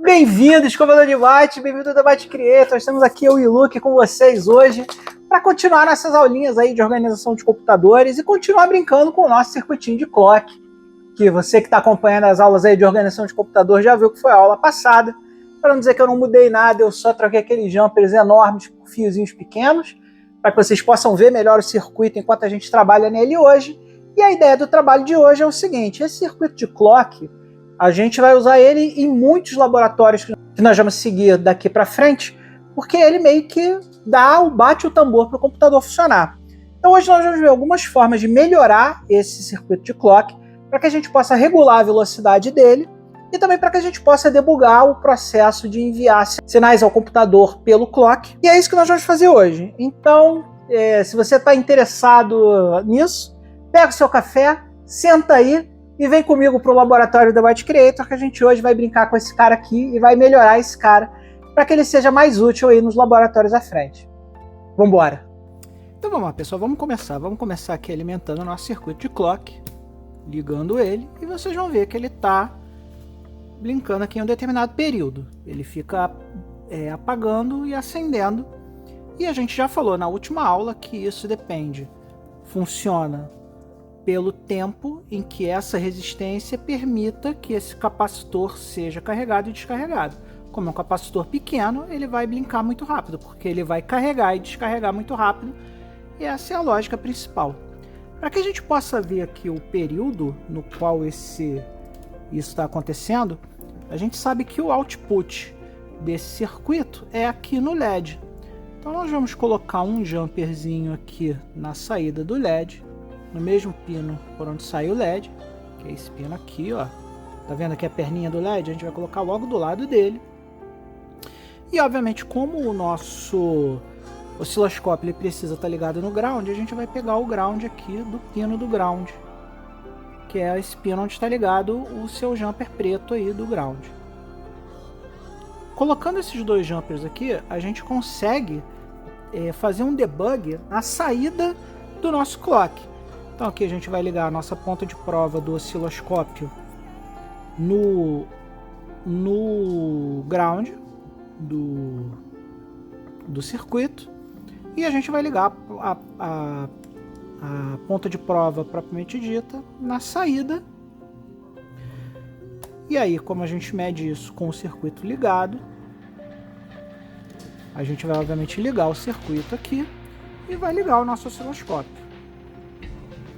Bem-vindo, Escovador de Byte, bem-vindo ao Debate Creator. Estamos aqui, eu e o Luke, com vocês hoje para continuar nossas aulinhas aí de organização de computadores e continuar brincando com o nosso circuitinho de clock, que você que está acompanhando as aulas aí de organização de computador já viu que foi a aula passada. Para não dizer que eu não mudei nada, eu só troquei aqueles jumpers enormes por fiozinhos pequenos, para que vocês possam ver melhor o circuito enquanto a gente trabalha nele hoje. E a ideia do trabalho de hoje é o seguinte: esse circuito de clock, a gente vai usar ele em muitos laboratórios que nós vamos seguir daqui para frente, porque ele meio que bate o tambor para o computador funcionar. Então hoje nós vamos ver algumas formas de melhorar esse circuito de clock para que a gente possa regular a velocidade dele e também para que a gente possa debugar o processo de enviar sinais ao computador pelo clock. E é isso que nós vamos fazer hoje. Então, se você está interessado nisso, pega o seu café, senta aí e vem comigo para o laboratório do Byte Creator, que a gente hoje vai brincar com esse cara aqui e vai melhorar esse cara para que ele seja mais útil aí nos laboratórios à frente. Vamos embora. Então vamos lá, pessoal, vamos começar aqui alimentando o nosso circuito de clock, ligando ele, e vocês vão ver que ele está brincando aqui em um determinado período. Ele fica apagando e acendendo, e a gente já falou na última aula que isso funciona pelo tempo em que essa resistência permita que esse capacitor seja carregado e descarregado. Como é um capacitor pequeno, ele vai brincar muito rápido, porque ele vai carregar e descarregar muito rápido, e essa é a lógica principal. Para que a gente possa ver aqui o período no qual isso está acontecendo, a gente sabe que o output desse circuito é aqui no LED. Então nós vamos colocar um jumperzinho aqui na saída do LED, no mesmo pino por onde sai o LED, que é esse pino aqui, ó. Tá vendo aqui a perninha do LED? A gente vai colocar logo do lado dele. E obviamente, como o nosso osciloscópio ele precisa estar ligado no ground, a gente vai pegar o ground aqui do pino do ground, que é esse pino onde está ligado o seu jumper preto aí do ground. Colocando esses dois jumpers aqui, a gente consegue fazer um debug na saída do nosso clock. Então aqui a gente vai ligar a nossa ponta de prova do osciloscópio no ground do circuito, e a gente vai ligar a ponta de prova propriamente dita na saída. E aí, como a gente mede isso com o circuito ligado, a gente vai obviamente ligar o circuito aqui e vai ligar o nosso osciloscópio.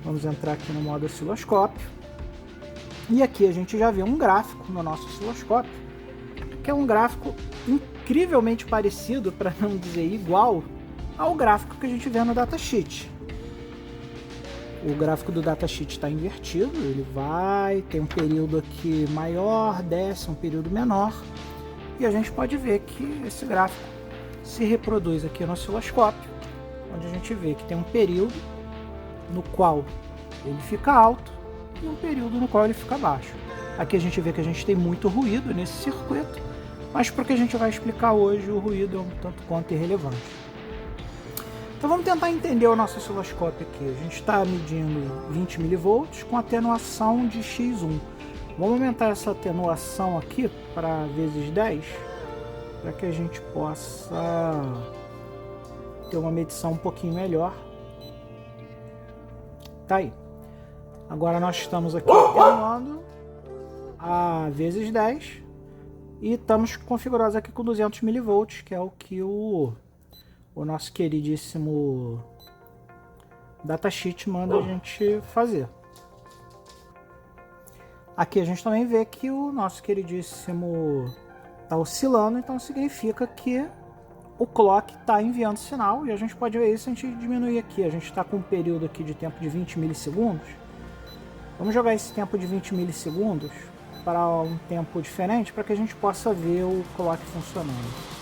Vamos entrar aqui no modo osciloscópio, e aqui a gente já vê um gráfico no nosso osciloscópio, que é um gráfico incrivelmente parecido, para não dizer igual, ao gráfico que a gente vê no datasheet. O gráfico do datasheet está invertido, ele tem um período aqui maior, desce um período menor, e a gente pode ver que esse gráfico se reproduz aqui no osciloscópio, onde a gente vê que tem um período no qual ele fica alto e um período no qual ele fica baixo. Aqui a gente vê que a gente tem muito ruído nesse circuito, mas para o que a gente vai explicar hoje, o ruído é um tanto quanto irrelevante. Então vamos tentar entender o nosso osciloscópio aqui. A gente está medindo 20 mV com atenuação de X1. Vamos aumentar essa atenuação aqui para vezes 10, para que a gente possa ter uma medição um pouquinho melhor. Tá aí. Agora nós estamos aqui atenuando a vezes 10 e estamos configurados aqui com 200 mV, que é o que o nosso queridíssimo datasheet manda a gente fazer. Aqui a gente também vê que o nosso queridíssimo está oscilando, então significa que o clock está enviando sinal, e a gente pode ver isso se a gente diminuir aqui. A gente está com um período aqui de tempo de 20 milissegundos. Vamos jogar esse tempo de 20 milissegundos para um tempo diferente, para que a gente possa ver o clock funcionando.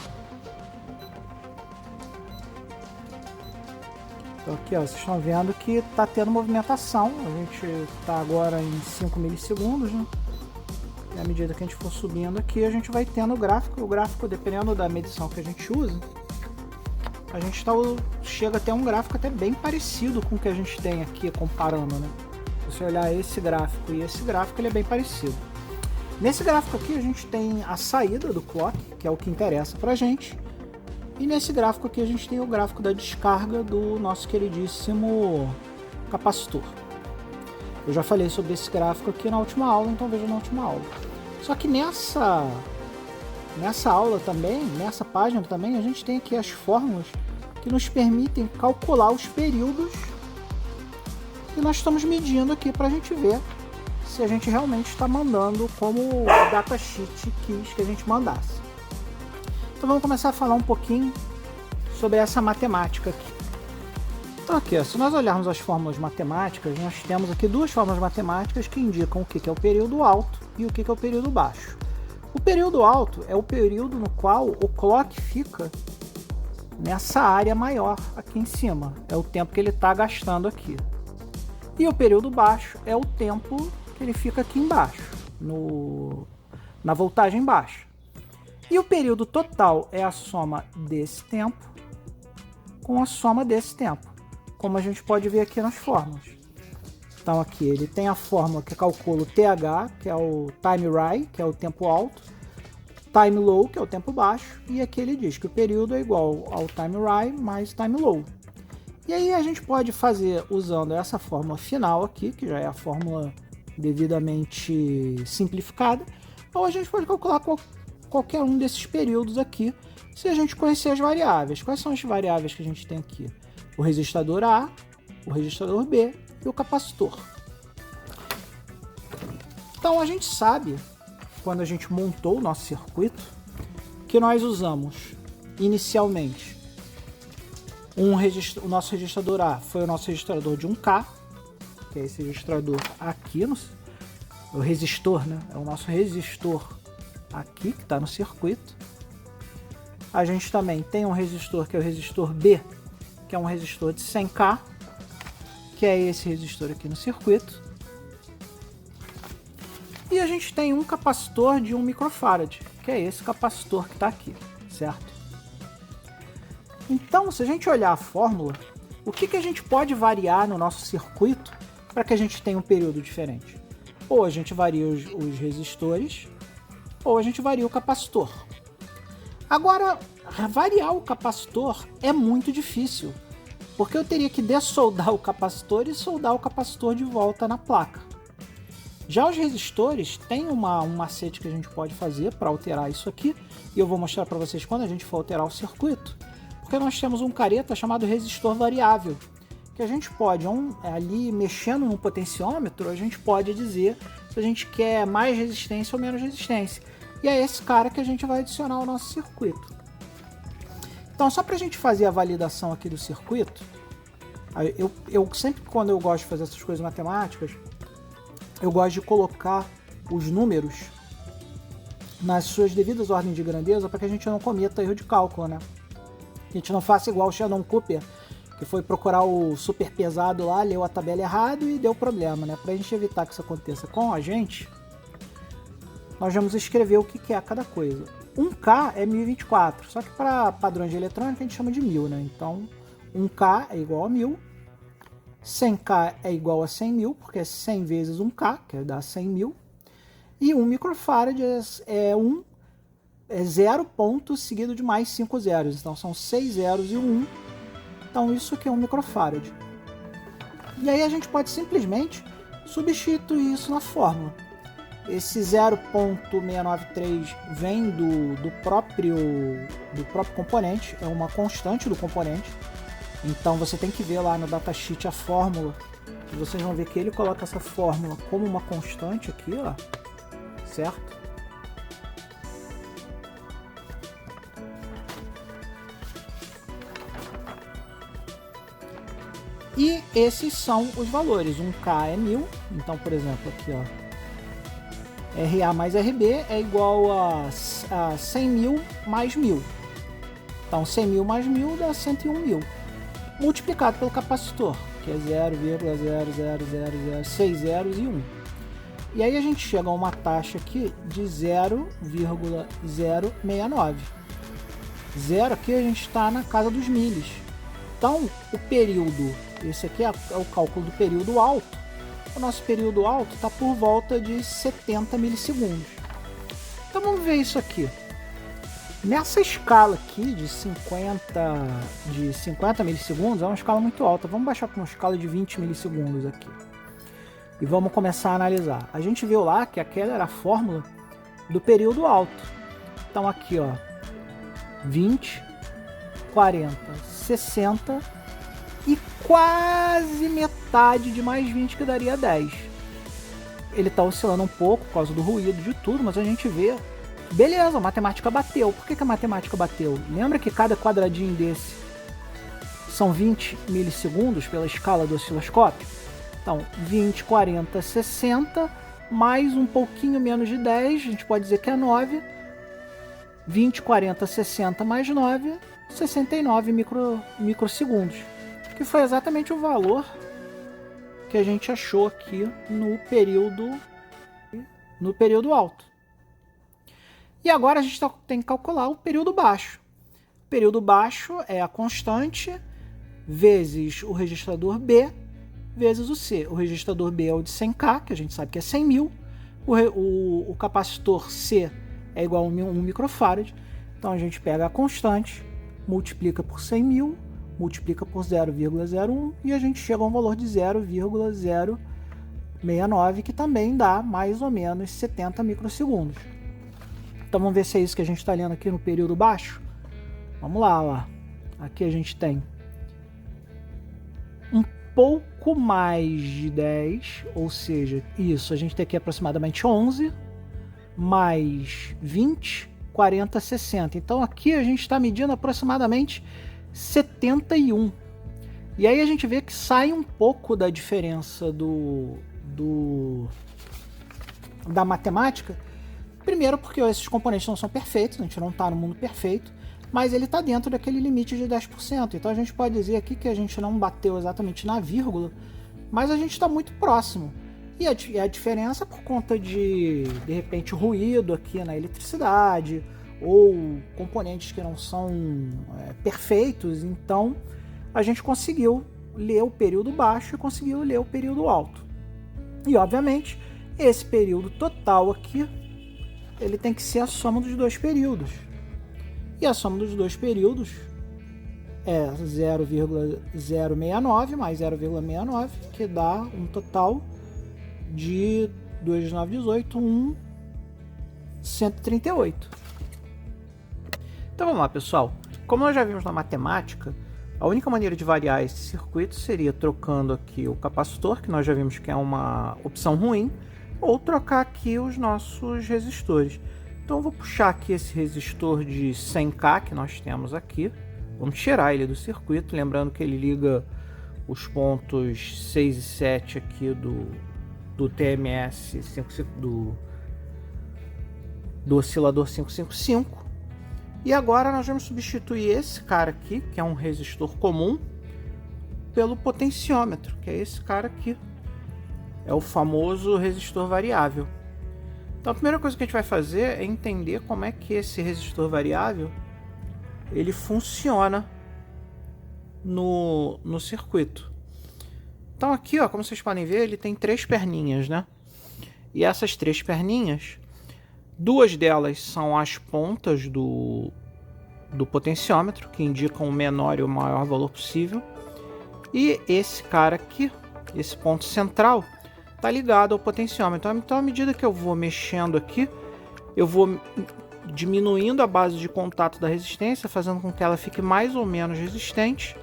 Então aqui, ó, vocês estão vendo que está tendo movimentação. A gente está agora em 5 milissegundos, né? E à medida que a gente for subindo aqui, a gente vai tendo o gráfico, dependendo da medição que a gente usa, a gente chega até um gráfico até bem parecido com o que a gente tem aqui, comparando, né? Se você olhar esse gráfico e esse gráfico, ele é bem parecido. Nesse gráfico aqui a gente tem a saída do clock, que é o que interessa pra gente. E nesse gráfico aqui a gente tem o gráfico da descarga do nosso queridíssimo capacitor. Eu já falei sobre esse gráfico aqui na última aula, então veja na última aula. Só que nessa aula também, nessa página também, a gente tem aqui as fórmulas que nos permitem calcular os períodos que nós estamos medindo aqui para a gente ver se a gente realmente está mandando como o datasheet quis que a gente mandasse. Então vamos começar a falar um pouquinho sobre essa matemática aqui. Então aqui, ó, se nós olharmos as fórmulas matemáticas, nós temos aqui duas fórmulas matemáticas que indicam o que é o período alto e o que é o período baixo. O período alto é o período no qual o clock fica nessa área maior aqui em cima. É o tempo que ele está gastando aqui. E o período baixo é o tempo que ele fica aqui embaixo, na voltagem baixa. E o período total é a soma desse tempo com a soma desse tempo, como a gente pode ver aqui nas fórmulas. Então aqui ele tem a fórmula que calcula o TH, que é o time high, que é o tempo alto, time low, que é o tempo baixo, e aqui ele diz que o período é igual ao time high mais time low. E aí a gente pode fazer usando essa fórmula final aqui, que já é a fórmula devidamente simplificada, ou a gente pode calcular qualquer um desses períodos aqui, se a gente conhecer as variáveis. Quais são as variáveis que a gente tem aqui? O resistador A, o resistador B e o capacitor. Então a gente sabe, quando a gente montou o nosso circuito, que nós usamos inicialmente o nosso registrador A foi o nosso registrador de 1K, que é esse registrador aqui, o resistor, né? É o nosso resistor aqui que está no circuito. A gente também tem um resistor que é o resistor B, que é um resistor de 100K, que é esse resistor aqui no circuito. E a gente tem um capacitor de 1 microfarad, que é esse capacitor que está aqui, certo? Então, se a gente olhar a fórmula, o que a gente pode variar no nosso circuito para que a gente tenha um período diferente? Ou a gente varia os resistores, ou a gente varia o capacitor. Agora, variar o capacitor é muito difícil, porque eu teria que dessoldar o capacitor e soldar o capacitor de volta na placa. Já os resistores tem um macete que a gente pode fazer para alterar isso aqui, e eu vou mostrar para vocês quando a gente for alterar o circuito, porque nós temos um careta chamado resistor variável, que a gente pode, ali mexendo no potenciômetro, a gente pode dizer se a gente quer mais resistência ou menos resistência. E é esse cara que a gente vai adicionar ao nosso circuito. Então, só para a gente fazer a validação aqui do circuito, eu sempre, quando eu gosto de fazer essas coisas matemáticas, eu gosto de colocar os números nas suas devidas ordens de grandeza para que a gente não cometa erro de cálculo, né? A gente não faça igual o Sheldon Cooper, que foi procurar o super pesado lá, leu a tabela errado e deu problema, né? Para a gente evitar que isso aconteça com a gente, nós vamos escrever o que é cada coisa. 1K é 1024, só que para padrões de eletrônica a gente chama de 1000, né? Então, 1K é igual a 1000, 100K é igual a 100.000, porque é 100 vezes 1K, que dá 100.000, e 1 microfarad é 0 ponto seguido de mais 5 zeros, então são 6 zeros e 1, então isso aqui é 1 microfarad. E aí a gente pode simplesmente substituir isso na fórmula. Esse 0.693 vem do próprio componente, é uma constante do componente, então você tem que ver lá no datasheet a fórmula, e vocês vão ver que ele coloca essa fórmula como uma constante aqui, ó, certo? E esses são os valores. 1K é 1000, então, por exemplo, aqui, ó, RA mais RB é igual a 100.000 mais 1000. Então, 100.000 mais 1000 dá 101.000. Multiplicado pelo capacitor, que é 0,00006 zeros e 1. E aí a gente chega a uma taxa aqui de 0,069. Zero aqui a gente está na casa dos milhas. Então, o período, esse aqui é o cálculo do período alto. O nosso período alto está por volta de 70 milissegundos. Então vamos ver isso aqui. Nessa escala aqui de 50 milissegundos, é uma escala muito alta. Vamos baixar para uma escala de 20 milissegundos aqui. E vamos começar a analisar. A gente viu lá que aquela era a fórmula do período alto. Então aqui, ó, 20, 40, 60 e quase metade de mais 20, que daria 10. Ele está oscilando um pouco por causa do ruído de tudo, mas a gente vê, beleza, a matemática bateu. Por que a matemática bateu? Lembra que cada quadradinho desse são 20 milissegundos pela escala do osciloscópio? Então, 20, 40, 60, mais um pouquinho menos de 10, a gente pode dizer que é 9. 20, 40, 60 mais 9, 69 microsegundos. Que foi exatamente o valor que a gente achou aqui no período alto. E agora a gente tem que calcular o período baixo. O período baixo é a constante vezes o registrador B vezes o C. O registrador B é o de 100K, que a gente sabe que é 100 mil. O capacitor C é igual a 1 microfarad. Então a gente pega a constante, multiplica por 100 mil, multiplica por 0,01 e a gente chega a um valor de 0,069, que também dá mais ou menos 70 microsegundos. Então vamos ver se é isso que a gente está lendo aqui no período baixo. Vamos lá, ó. Aqui a gente tem um pouco mais de 10, ou seja, isso, a gente tem aqui aproximadamente 11, mais 20, 40, 60. Então aqui a gente está medindo aproximadamente 71. E aí a gente vê que sai um pouco da diferença da matemática. Primeiro porque esses componentes não são perfeitos, a gente não está no mundo perfeito, mas ele está dentro daquele limite de 10%. Então a gente pode dizer aqui que a gente não bateu exatamente na vírgula, mas a gente está muito próximo. E a diferença é por conta de repente, ruído aqui na eletricidade, ou componentes que não são perfeitos. Então a gente conseguiu ler o período baixo e conseguiu ler o período alto. E obviamente esse período total aqui, ele tem que ser a soma dos dois períodos. E a soma dos dois períodos é 0,069 mais 0,69, que dá um total de 2 de 9, 18, 138. Então vamos lá, pessoal. Como nós já vimos na matemática, a única maneira de variar esse circuito seria trocando aqui o capacitor, que nós já vimos que é uma opção ruim, ou trocar aqui os nossos resistores. Então eu vou puxar aqui esse resistor de 100K que nós temos aqui. Vamos tirar ele do circuito, lembrando que ele liga os pontos 6 e 7 aqui do TMS do oscilador 555. E agora nós vamos substituir esse cara aqui, que é um resistor comum, pelo potenciômetro, que é esse cara aqui. É o famoso resistor variável. Então a primeira coisa que a gente vai fazer é entender como é que esse resistor variável ele funciona no circuito. Então aqui, ó, como vocês podem ver, ele tem 3 perninhas, né? E essas 3 perninhas, 2 delas são as pontas do potenciômetro, que indicam o menor e o maior valor possível. E esse cara aqui, esse ponto central, está ligado ao potenciômetro. Então, à medida que eu vou mexendo aqui, eu vou diminuindo a base de contato da resistência, fazendo com que ela fique mais ou menos resistente,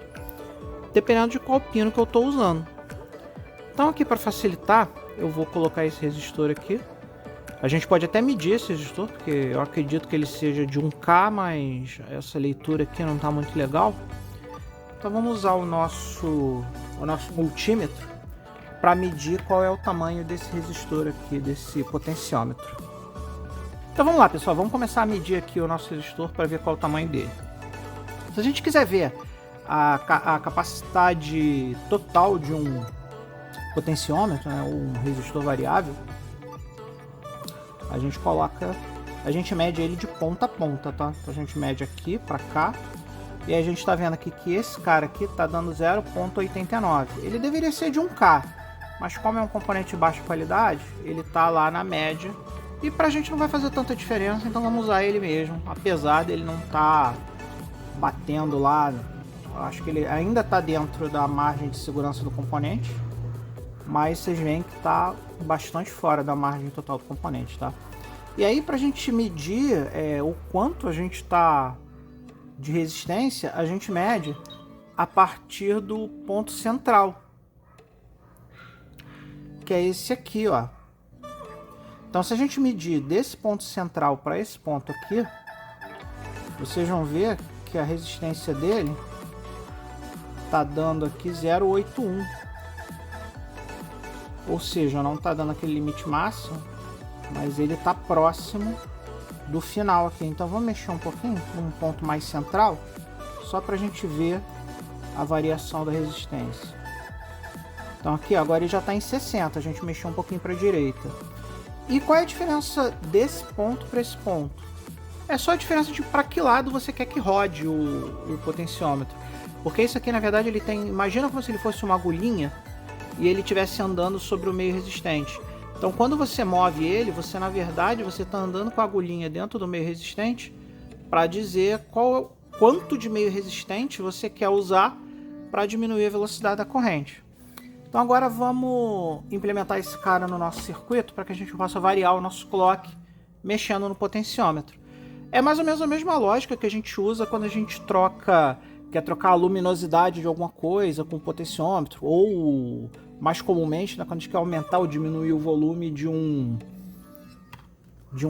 dependendo de qual pino que eu estou usando. Então aqui, para facilitar, eu vou colocar esse resistor aqui. A gente pode até medir esse resistor, porque eu acredito que ele seja de 1K, mas essa leitura aqui não está muito legal. Então vamos usar o nosso multímetro para medir qual é o tamanho desse resistor aqui, desse potenciômetro. Então vamos lá, pessoal, vamos começar a medir aqui o nosso resistor para ver qual é o tamanho dele. Se a gente quiser ver a capacidade total de um potenciômetro, né, um resistor variável, a gente mede ele de ponta a ponta, tá? Então a gente mede aqui para cá, e aí a gente está vendo aqui que esse cara aqui está dando 0,89. Ele deveria ser de 1K, mas como é um componente de baixa qualidade, ele está lá na média E pra gente não vai fazer tanta diferença, então vamos usar ele mesmo, apesar dele não estar batendo lá. Eu acho que ele ainda está dentro da margem de segurança do componente, mas vocês veem que está bastante fora da margem total do componente, tá? E aí, para a gente medir o quanto a gente está de resistência, a gente mede a partir do ponto central, que é esse aqui, ó. Então, se a gente medir desse ponto central para esse ponto aqui, vocês vão ver que a resistência dele tá dando aqui 0,81, ou seja, não tá dando aquele limite máximo, mas ele tá próximo do final aqui. Então vamos mexer um pouquinho num ponto mais central, só para a gente ver a variação da resistência. Então aqui agora ele já está em 60, a gente mexeu um pouquinho para a direita. E qual é a diferença desse ponto para esse ponto? É só a diferença de para que lado você quer que rode o potenciômetro. Porque isso aqui, na verdade, ele tem... Imagina como se ele fosse uma agulhinha e ele estivesse andando sobre o meio resistente. Então, quando você move ele, você, na verdade, você está andando com a agulhinha dentro do meio resistente para dizer quanto de meio resistente você quer usar para diminuir a velocidade da corrente. Então, agora vamos implementar esse cara no nosso circuito para que a gente possa variar o nosso clock mexendo no potenciômetro. É mais ou menos a mesma lógica que a gente usa quando a gente quer trocar a luminosidade de alguma coisa com o potenciômetro, ou mais comumente, né, quando a gente quer aumentar ou diminuir o volume de um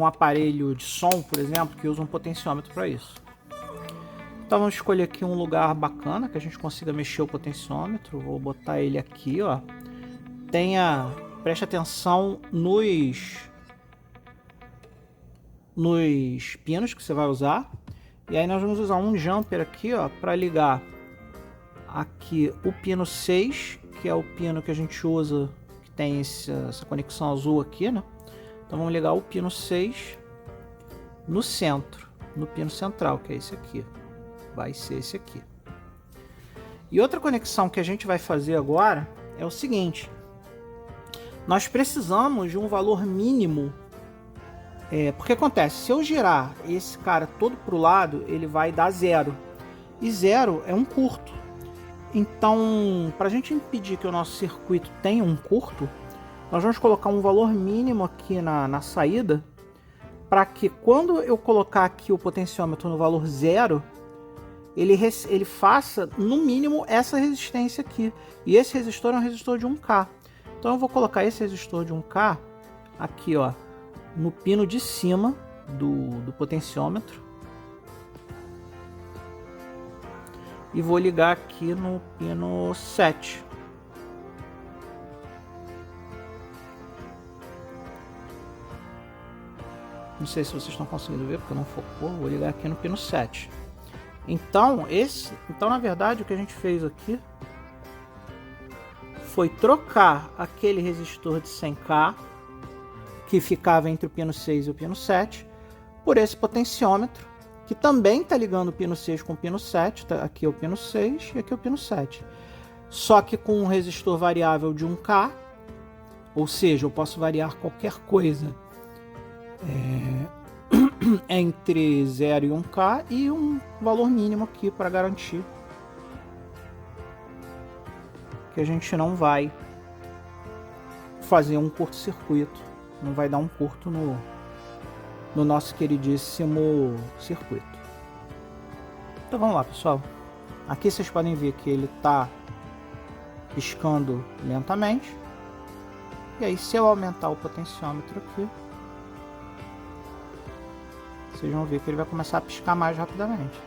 aparelho de som, por exemplo, que usa um potenciômetro para isso. Então vamos escolher aqui um lugar bacana que a gente consiga mexer o potenciômetro. Vou botar ele aqui, ó. Preste atenção nos pinos que você vai usar. E aí nós vamos usar um jumper aqui, ó, para ligar aqui o pino 6, que é o pino que a gente usa, que tem essa conexão azul aqui, né? Então vamos ligar o pino 6 no centro, no pino central, que é esse aqui. Vai ser esse aqui. E outra conexão que a gente vai fazer agora é o seguinte: nós precisamos de um valor mínimo. Porque acontece, se eu girar esse cara todo para o lado, ele vai dar 0. E 0 é um curto. Então, para a gente impedir que o nosso circuito tenha um curto, nós vamos colocar um valor mínimo aqui na saída, para que quando eu colocar aqui o potenciômetro no valor 0, ele faça no mínimo essa resistência aqui. E esse resistor é um resistor de 1K. Então eu vou colocar esse resistor de 1K aqui, ó, no pino de cima do potenciômetro, e vou ligar aqui no pino 7. Não sei se vocês estão conseguindo ver, porque não focou. Vou ligar aqui no pino 7. Então, na verdade, o que a gente fez aqui foi trocar aquele resistor de 100K, que ficava entre o pino 6 e o pino 7, por esse potenciômetro, que também está ligando o pino 6 com o pino 7. Tá? Aqui é o pino 6 e aqui é o pino 7. Só que com um resistor variável de 1K, ou seja, eu posso variar qualquer coisa entre 0 e 1K, e um valor mínimo aqui para garantir que a gente não vai fazer um curto-circuito, não vai dar um curto no nosso queridíssimo circuito. Então vamos lá, pessoal. Aqui vocês podem ver que ele está piscando lentamente. E aí, se eu aumentar o potenciômetro aqui, vocês vão ver que ele vai começar a piscar mais rapidamente.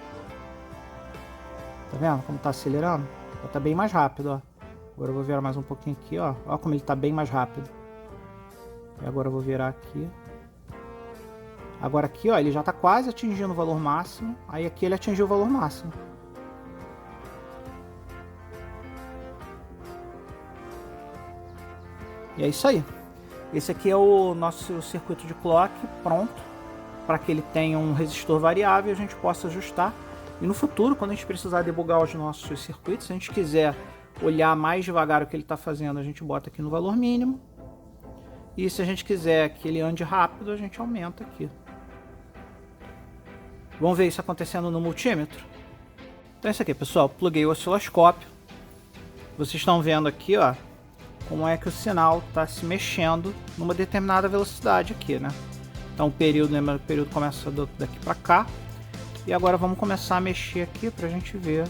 Tá vendo como está acelerando? Está bem mais rápido, ó. Agora eu vou virar mais um pouquinho aqui, ó. Ó como ele está bem mais rápido. E agora eu vou virar aqui. Agora aqui, ó, ele já está quase atingindo o valor máximo. Aí aqui ele atingiu o valor máximo. E é isso aí. Esse aqui é o nosso circuito de clock pronto, para que ele tenha um resistor variável e a gente possa ajustar. E no futuro, quando a gente precisar debugar os nossos circuitos, se a gente quiser olhar mais devagar o que ele está fazendo, a gente bota aqui no valor mínimo. E se a gente quiser que ele ande rápido, a gente aumenta aqui. Vamos ver isso acontecendo no multímetro? Então é isso aqui, pessoal. Pluguei o osciloscópio. Vocês estão vendo aqui, ó, como é que o sinal está se mexendo numa determinada velocidade aqui, né? Então o período, lembra, o período começa daqui para cá. E agora vamos começar a mexer aqui para a gente ver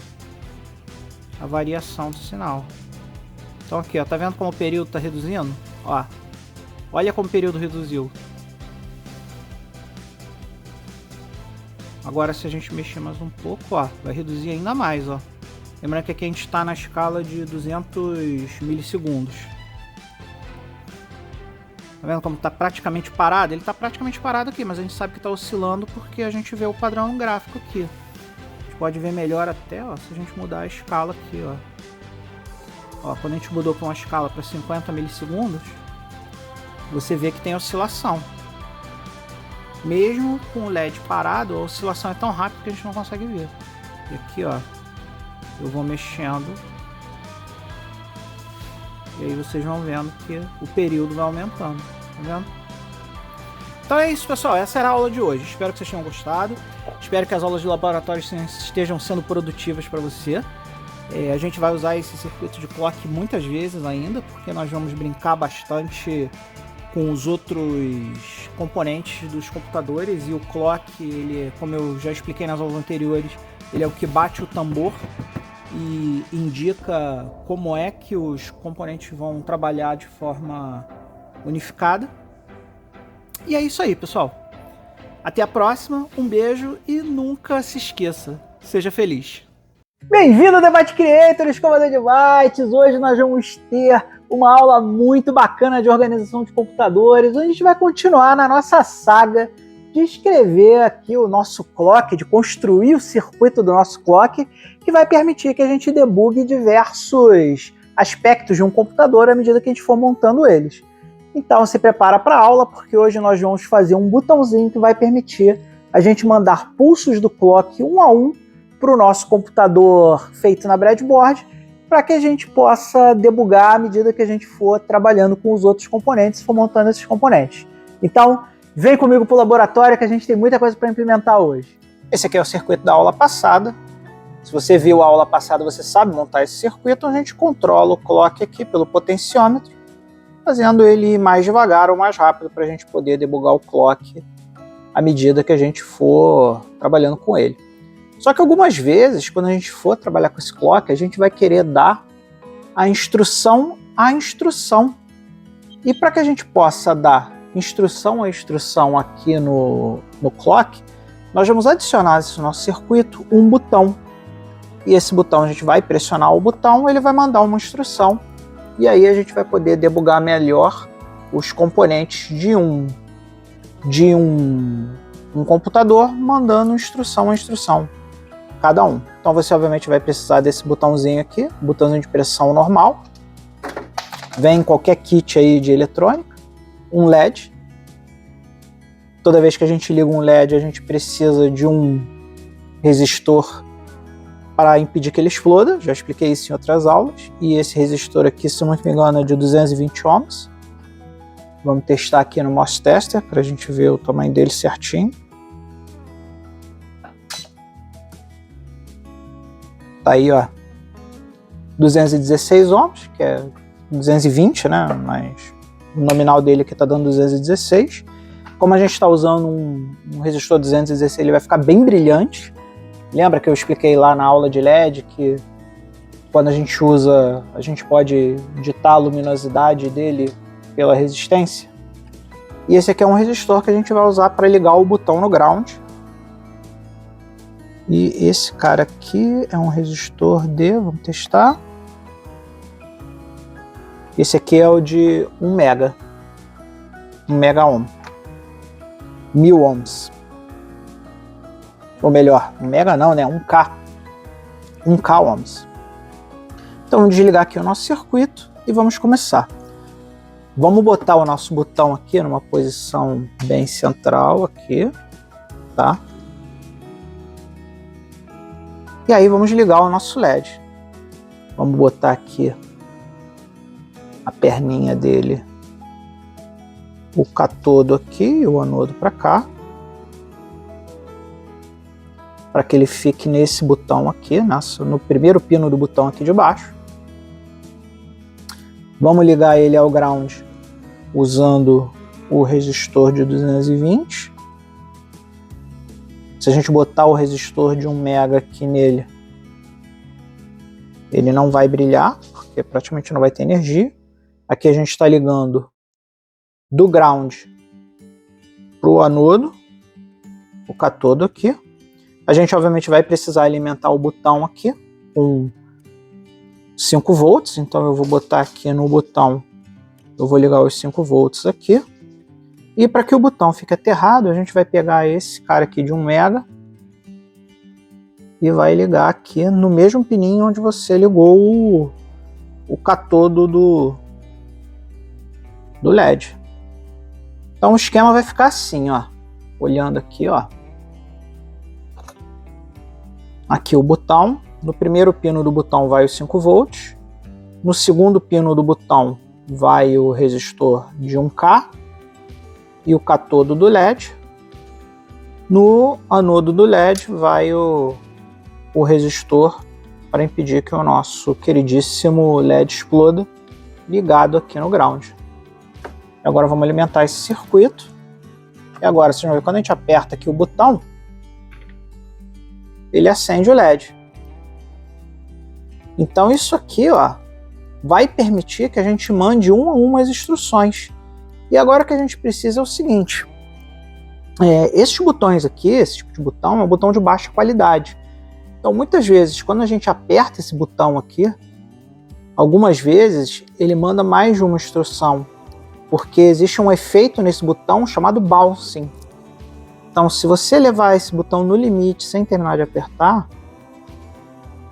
a variação do sinal. Então aqui, ó, tá vendo como o período está reduzindo? Ó, olha como o período reduziu. Agora se a gente mexer mais um pouco, ó, vai reduzir ainda mais, ó. Lembrando que aqui a gente está na escala de 200 milissegundos. Tá vendo como está praticamente parado? Ele está praticamente parado aqui, mas a gente sabe que está oscilando porque a gente vê o padrão no gráfico aqui. A gente pode ver melhor até, ó, se a gente mudar a escala aqui, ó. Ó, quando a gente mudou para uma escala para 50 milissegundos, você vê que tem oscilação. Mesmo com o LED parado, a oscilação é tão rápida que a gente não consegue ver. E aqui, ó, eu vou mexendo. E aí vocês vão vendo que o período vai aumentando. Tá vendo? Então é isso, pessoal. Essa era a aula de hoje. Espero que vocês tenham gostado. Espero que as aulas de laboratório estejam sendo produtivas para você. A gente vai usar esse circuito de clock muitas vezes ainda, porque nós vamos brincar bastante com os outros componentes dos computadores. E o clock, ele, como eu já expliquei nas aulas anteriores, ele é o que bate o tambor e indica como é que os componentes vão trabalhar de forma unificada. E é isso aí, pessoal. Até a próxima, um beijo e nunca se esqueça, seja feliz. Bem-vindo ao Debate Creators, Comando de Bytes. Hoje nós vamos ter uma aula muito bacana de organização de computadores, onde a gente vai continuar na nossa saga de escrever aqui o nosso clock, de construir o circuito do nosso clock, que vai permitir que a gente debugue diversos aspectos de um computador à medida que a gente for montando eles. Então se prepara para a aula, porque hoje nós vamos fazer um botãozinho que vai permitir a gente mandar pulsos do clock um a um para o nosso computador feito na breadboard, para que a gente possa debugar à medida que a gente for trabalhando com os outros componentes, for montando esses componentes. Então, vem comigo para o laboratório que a gente tem muita coisa para implementar hoje. Esse aqui é o circuito da aula passada. Se você viu a aula passada, você sabe montar esse circuito. A gente controla o clock aqui pelo potenciômetro, fazendo ele ir mais devagar ou mais rápido para a gente poder debugar o clock à medida que a gente for trabalhando com ele. Só que algumas vezes, quando a gente for trabalhar com esse clock, a gente vai querer dar a instrução à instrução. E para que a gente possa dar instrução a instrução aqui no clock, nós vamos adicionar nesse nosso circuito um botão. E esse botão, a gente vai pressionar o botão, ele vai mandar uma instrução. E aí a gente vai poder debugar melhor os componentes de um computador, mandando instrução a instrução, cada um. Então você obviamente vai precisar desse botãozinho aqui, botãozinho de pressão normal. Vem em qualquer kit aí de eletrônica, um LED. Toda vez que a gente liga um LED, a gente precisa de um resistor para impedir que ele exploda. Já expliquei isso em outras aulas. E esse resistor aqui, se não me engano, é de 220 ohms. Vamos testar aqui no MOS Tester para a gente ver o tamanho dele certinho. Tá aí, ó, 216 ohms, que é 220, né? Mas o nominal dele aqui tá dando 216. Como a gente está usando um resistor 216, ele vai ficar bem brilhante. Lembra que eu expliquei lá na aula de LED que quando a gente usa, a gente pode ditar a luminosidade dele pela resistência? E esse aqui é um resistor que a gente vai usar para ligar o botão no ground. E esse cara aqui é um resistor de, vamos testar. Esse aqui é o de 1 mega. 1 mega ohm. 1000 ohms. Ou melhor, 1 mega não, né? 1K. 1K ohms. Então vamos desligar aqui o nosso circuito e vamos começar. Vamos botar o nosso botão aqui numa posição bem central aqui, tá? E aí vamos ligar o nosso LED. Vamos botar aqui a perninha dele o cátodo aqui e o anodo para cá, para que ele fique nesse botão aqui, no primeiro pino do botão aqui de baixo. Vamos ligar ele ao ground usando o resistor de 220. Se a gente botar o resistor de 1 mega aqui nele, ele não vai brilhar, porque praticamente não vai ter energia. Aqui a gente está ligando do ground para o anodo, o cátodo aqui. A gente obviamente vai precisar alimentar o botão aqui com 5 volts, então eu vou botar aqui no botão, eu vou ligar os 5 volts aqui. E para que o botão fique aterrado, a gente vai pegar esse cara aqui de 1 mega e vai ligar aqui no mesmo pininho onde você ligou o cátodo do LED. Então o esquema vai ficar assim, ó, olhando aqui, ó. Aqui o botão, no primeiro pino do botão vai os 5 volts, no segundo pino do botão vai o resistor de 1K e o cátodo do LED. No anodo do LED vai o resistor para impedir que o nosso queridíssimo LED exploda, ligado aqui no ground. Agora vamos alimentar esse circuito. E agora, vocês vão ver, quando a gente aperta aqui o botão, ele acende o LED. Então isso aqui, ó, vai permitir que a gente mande uma a uma as instruções. E agora o que a gente precisa é o seguinte. Esses botões aqui, esse tipo de botão, é um botão de baixa qualidade. Então muitas vezes, quando a gente aperta esse botão aqui, algumas vezes ele manda mais de uma instrução, porque existe um efeito nesse botão chamado bouncing. Então se você levar esse botão no limite sem terminar de apertar,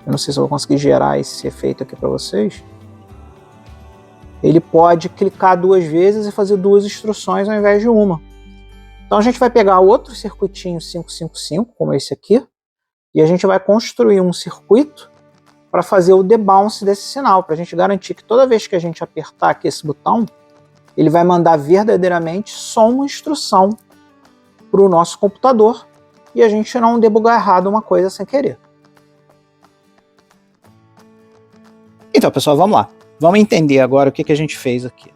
eu não sei se eu vou conseguir gerar esse efeito aqui para vocês, ele pode clicar 2 vezes e fazer 2 instruções ao invés de uma. Então a gente vai pegar outro circuitinho 555, como esse aqui, e a gente vai construir um circuito para fazer o debounce desse sinal, para a gente garantir que toda vez que a gente apertar aqui esse botão, ele vai mandar verdadeiramente só uma instrução para o nosso computador e a gente não debugar errado uma coisa sem querer. Então, pessoal, vamos lá. Vamos entender agora o que a gente fez aqui.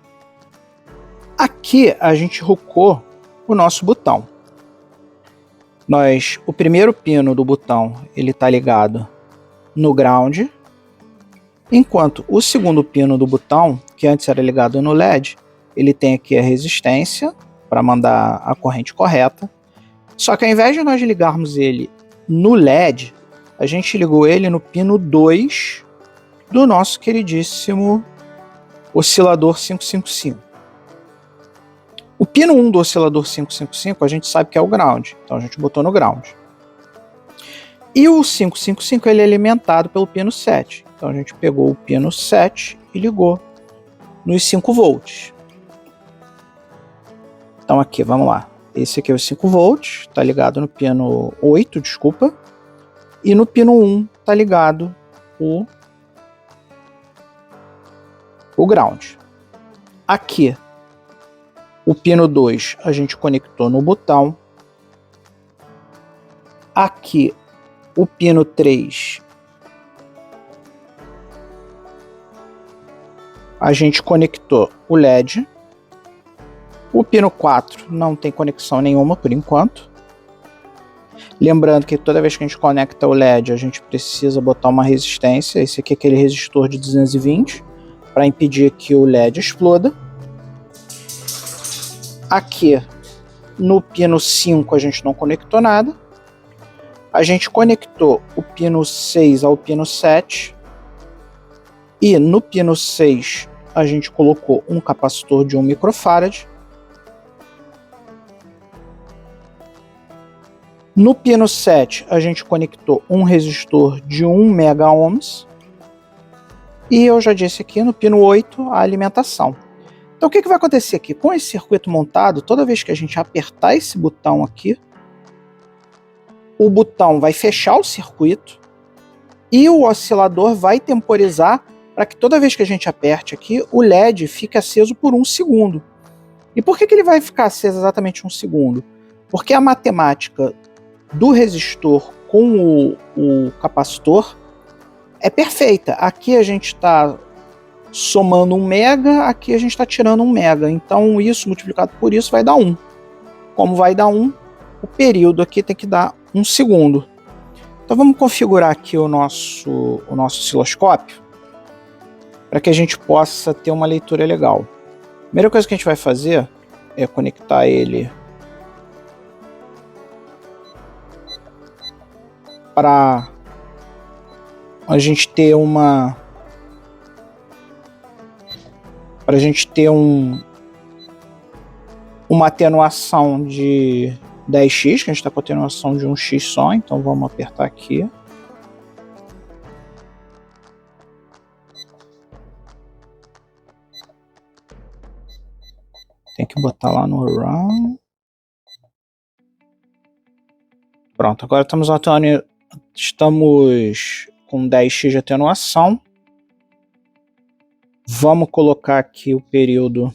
Aqui a gente hookou o nosso botão. O primeiro pino do botão ele está ligado no ground, enquanto o segundo pino do botão, que antes era ligado no LED, ele tem aqui a resistência para mandar a corrente correta. Só que ao invés de nós ligarmos ele no LED, a gente ligou ele no pino 2 do nosso queridíssimo oscilador 555. O pino 1 do oscilador 555 a gente sabe que é o ground, então a gente botou no ground. E o 555 ele é alimentado pelo pino 7, então a gente pegou o pino 7 e ligou nos 5 volts. Então aqui, vamos lá. Esse aqui é o 5 volts, está ligado no pino 8, desculpa. E no pino 1 está ligado o ground. Aqui, o pino 2 a gente conectou no botão. Aqui, o pino 3 a gente conectou o LED. O pino 4 não tem conexão nenhuma por enquanto. Lembrando que toda vez que a gente conecta o LED, a gente precisa botar uma resistência. Esse aqui é aquele resistor de 220 para impedir que o LED exploda. Aqui no pino 5 a gente não conectou nada. A gente conectou o pino 6 ao pino 7. E no pino 6 a gente colocou um capacitor de 1 microfarad. No pino 7 a gente conectou um resistor de 1 mega ohms. E eu já disse aqui no pino 8 a alimentação. Então o que vai acontecer aqui? Com esse circuito montado, toda vez que a gente apertar esse botão aqui, o botão vai fechar o circuito e o oscilador vai temporizar para que toda vez que a gente aperte aqui, o LED fique aceso por 1 segundo. E por que ele vai ficar aceso exatamente 1 segundo? Porque a matemática do resistor com o capacitor é perfeita. Aqui a gente está somando 1 mega, aqui a gente está tirando 1 mega. Então isso multiplicado por isso vai dar 1. Como vai dar 1, o período aqui tem que dar 1 segundo. Então vamos configurar aqui o nosso osciloscópio para que a gente possa ter uma leitura legal. A primeira coisa que a gente vai fazer é conectar ele para a gente ter uma uma atenuação de 10x, que a gente está com atenuação de 1x só, então vamos apertar aqui. Tem que botar lá no run. Pronto, agora estamos com 10x de atenuação. Vamos colocar aqui o período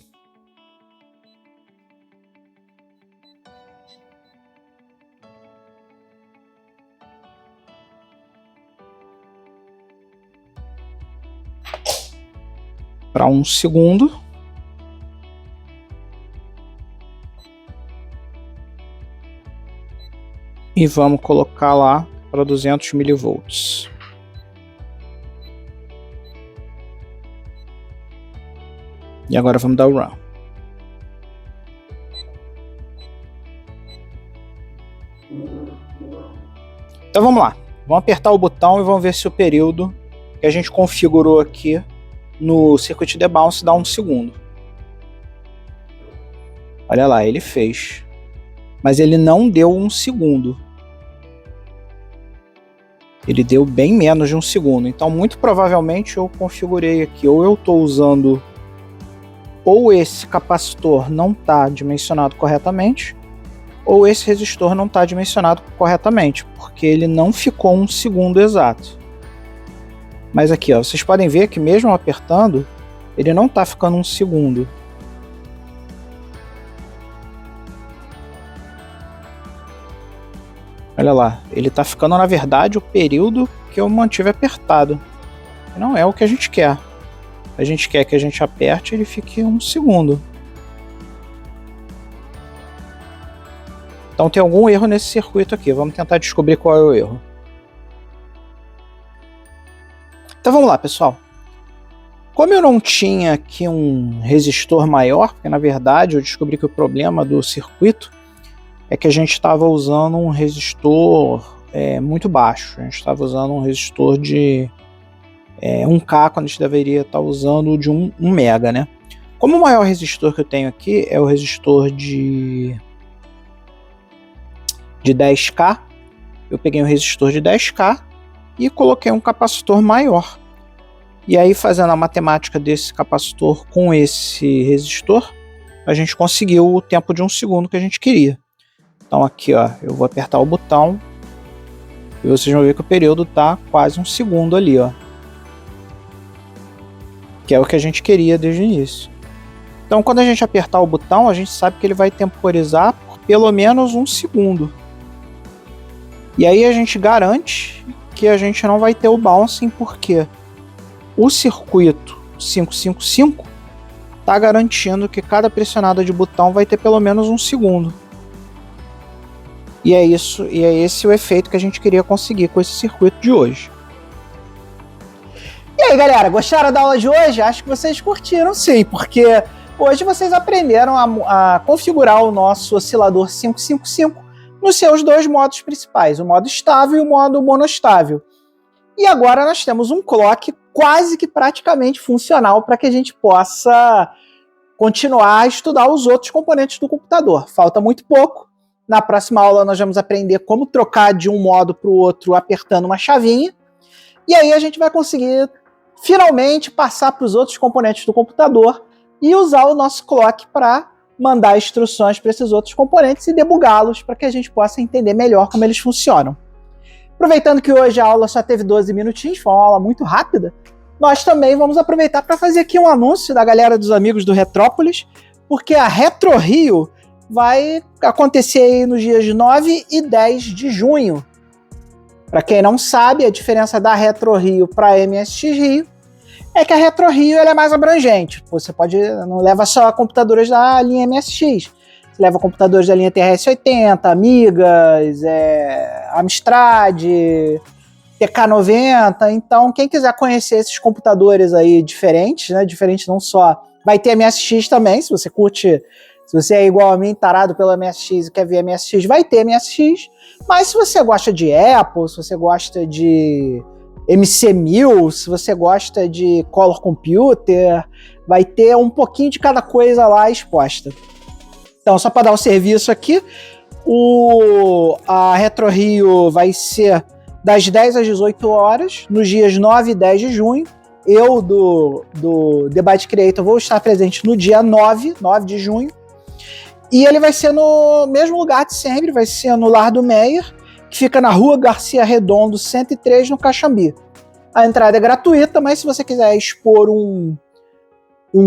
para 1 segundo. E vamos colocar lá para 200 milivolts. E agora vamos dar o run. Então vamos lá. Vamos apertar o botão e vamos ver se o período que a gente configurou aqui no Circuit Debounce dá 1 segundo. Olha lá, ele fez. Mas ele não deu 1 segundo. Ele deu bem menos de 1 segundo. Então, muito provavelmente, eu configurei aqui. Ou eu estou usando... Ou esse capacitor não está dimensionado corretamente, ou esse resistor não está dimensionado corretamente, porque ele não ficou 1 segundo exato. Mas aqui, ó, vocês podem ver que mesmo apertando, ele não está ficando 1 segundo. Olha lá, ele está ficando, na verdade, o período que eu mantive apertado. Não é o que a gente quer. A gente quer que a gente aperte e ele fique 1 segundo. Então tem algum erro nesse circuito aqui. Vamos tentar descobrir qual é o erro. Então vamos lá, pessoal. Como eu não tinha aqui um resistor maior, porque na verdade eu descobri que o problema do circuito é que a gente estava usando um resistor muito baixo. A gente estava usando um resistor de 1K, quando a gente deveria estar usando de 1 mega, né? Como o maior resistor que eu tenho aqui é o resistor de 10K, eu peguei um resistor de 10K e coloquei um capacitor maior. E aí, fazendo a matemática desse capacitor com esse resistor, a gente conseguiu o tempo de 1 segundo que a gente queria. Então aqui, ó, eu vou apertar o botão e vocês vão ver que o período está quase 1 segundo ali, ó. Que é o que a gente queria desde o início. Então, quando a gente apertar o botão, a gente sabe que ele vai temporizar por pelo menos 1 segundo. E aí a gente garante que a gente não vai ter o bouncing, porque o circuito 555 está garantindo que cada pressionada de botão vai ter pelo menos 1 segundo. E é isso, e é esse o efeito que a gente queria conseguir com esse circuito de hoje. E aí, galera, gostaram da aula de hoje? Acho que vocês curtiram, sim, porque hoje vocês aprenderam a configurar o nosso oscilador 555 nos seus 2 modos principais, o modo estável e o modo monostável. E agora nós temos um clock quase que praticamente funcional para que a gente possa continuar a estudar os outros componentes do computador. Falta muito pouco. Na próxima aula nós vamos aprender como trocar de um modo para o outro apertando uma chavinha. E aí a gente vai conseguir finalmente passar para os outros componentes do computador e usar o nosso clock para mandar instruções para esses outros componentes e debugá-los para que a gente possa entender melhor como eles funcionam. Aproveitando que hoje a aula só teve 12 minutinhos, foi uma aula muito rápida, nós também vamos aproveitar para fazer aqui um anúncio da galera dos amigos do Retrópolis, porque a RetroRio vai acontecer aí nos dias 9 e 10 de junho. Para quem não sabe, a diferença da RetroRio para a MSX Rio é que a RetroRio ela é mais abrangente. Você não leva só computadores da linha MSX. Você leva computadores da linha TRS-80, Amigas, Amstrad, TK-90. Então, quem quiser conhecer esses computadores aí diferentes, né? Diferentes não só... Vai ter MSX também, se você curte... Se você é igual a mim, tarado pela MSX e quer ver MSX, vai ter MSX. Mas se você gosta de Apple, se você gosta de MC1000, se você gosta de Color Computer, vai ter um pouquinho de cada coisa lá exposta. Então, só para dar o serviço aqui, a RetroRio vai ser das 10 às 18 horas, nos dias 9 e 10 de junho. Eu, do The Byte Creator, vou estar presente no dia 9 de junho. E ele vai ser no mesmo lugar de sempre, vai ser no Lar do Meyer, que fica na Rua Garcia Redondo, 103, no Caxambi. A entrada é gratuita, mas se você quiser expor um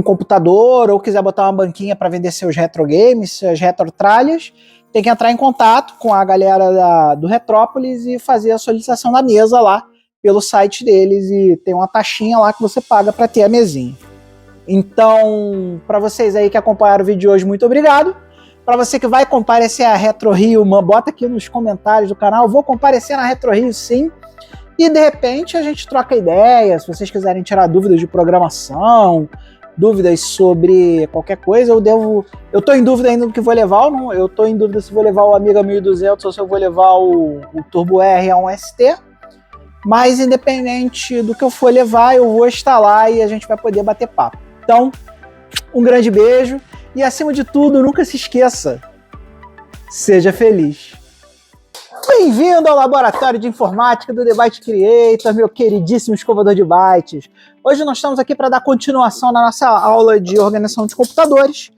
computador ou quiser botar uma banquinha para vender seus retrogames, suas retrotralhas, tem que entrar em contato com a galera do Retrópolis e fazer a solicitação da mesa lá pelo site deles, e tem uma taxinha lá que você paga para ter a mesinha. Então, para vocês aí que acompanharam o vídeo de hoje, muito obrigado. Para você que vai comparecer à RetroRio, bota aqui nos comentários do canal, vou comparecer na RetroRio sim. E de repente a gente troca ideias, se vocês quiserem tirar dúvidas de programação, dúvidas sobre qualquer coisa, eu tô em dúvida ainda do que vou levar ou não, eu tô em dúvida se vou levar o Amiga 1200 ou se eu vou levar o Turbo R A1ST, mas independente do que eu for levar, eu vou estar lá e a gente vai poder bater papo. Então, um grande beijo e, acima de tudo, nunca se esqueça, seja feliz. Bem-vindo ao Laboratório de Informática do The Byte Creator, meu queridíssimo escovador de bytes. Hoje nós estamos aqui para dar continuação na nossa aula de organização de computadores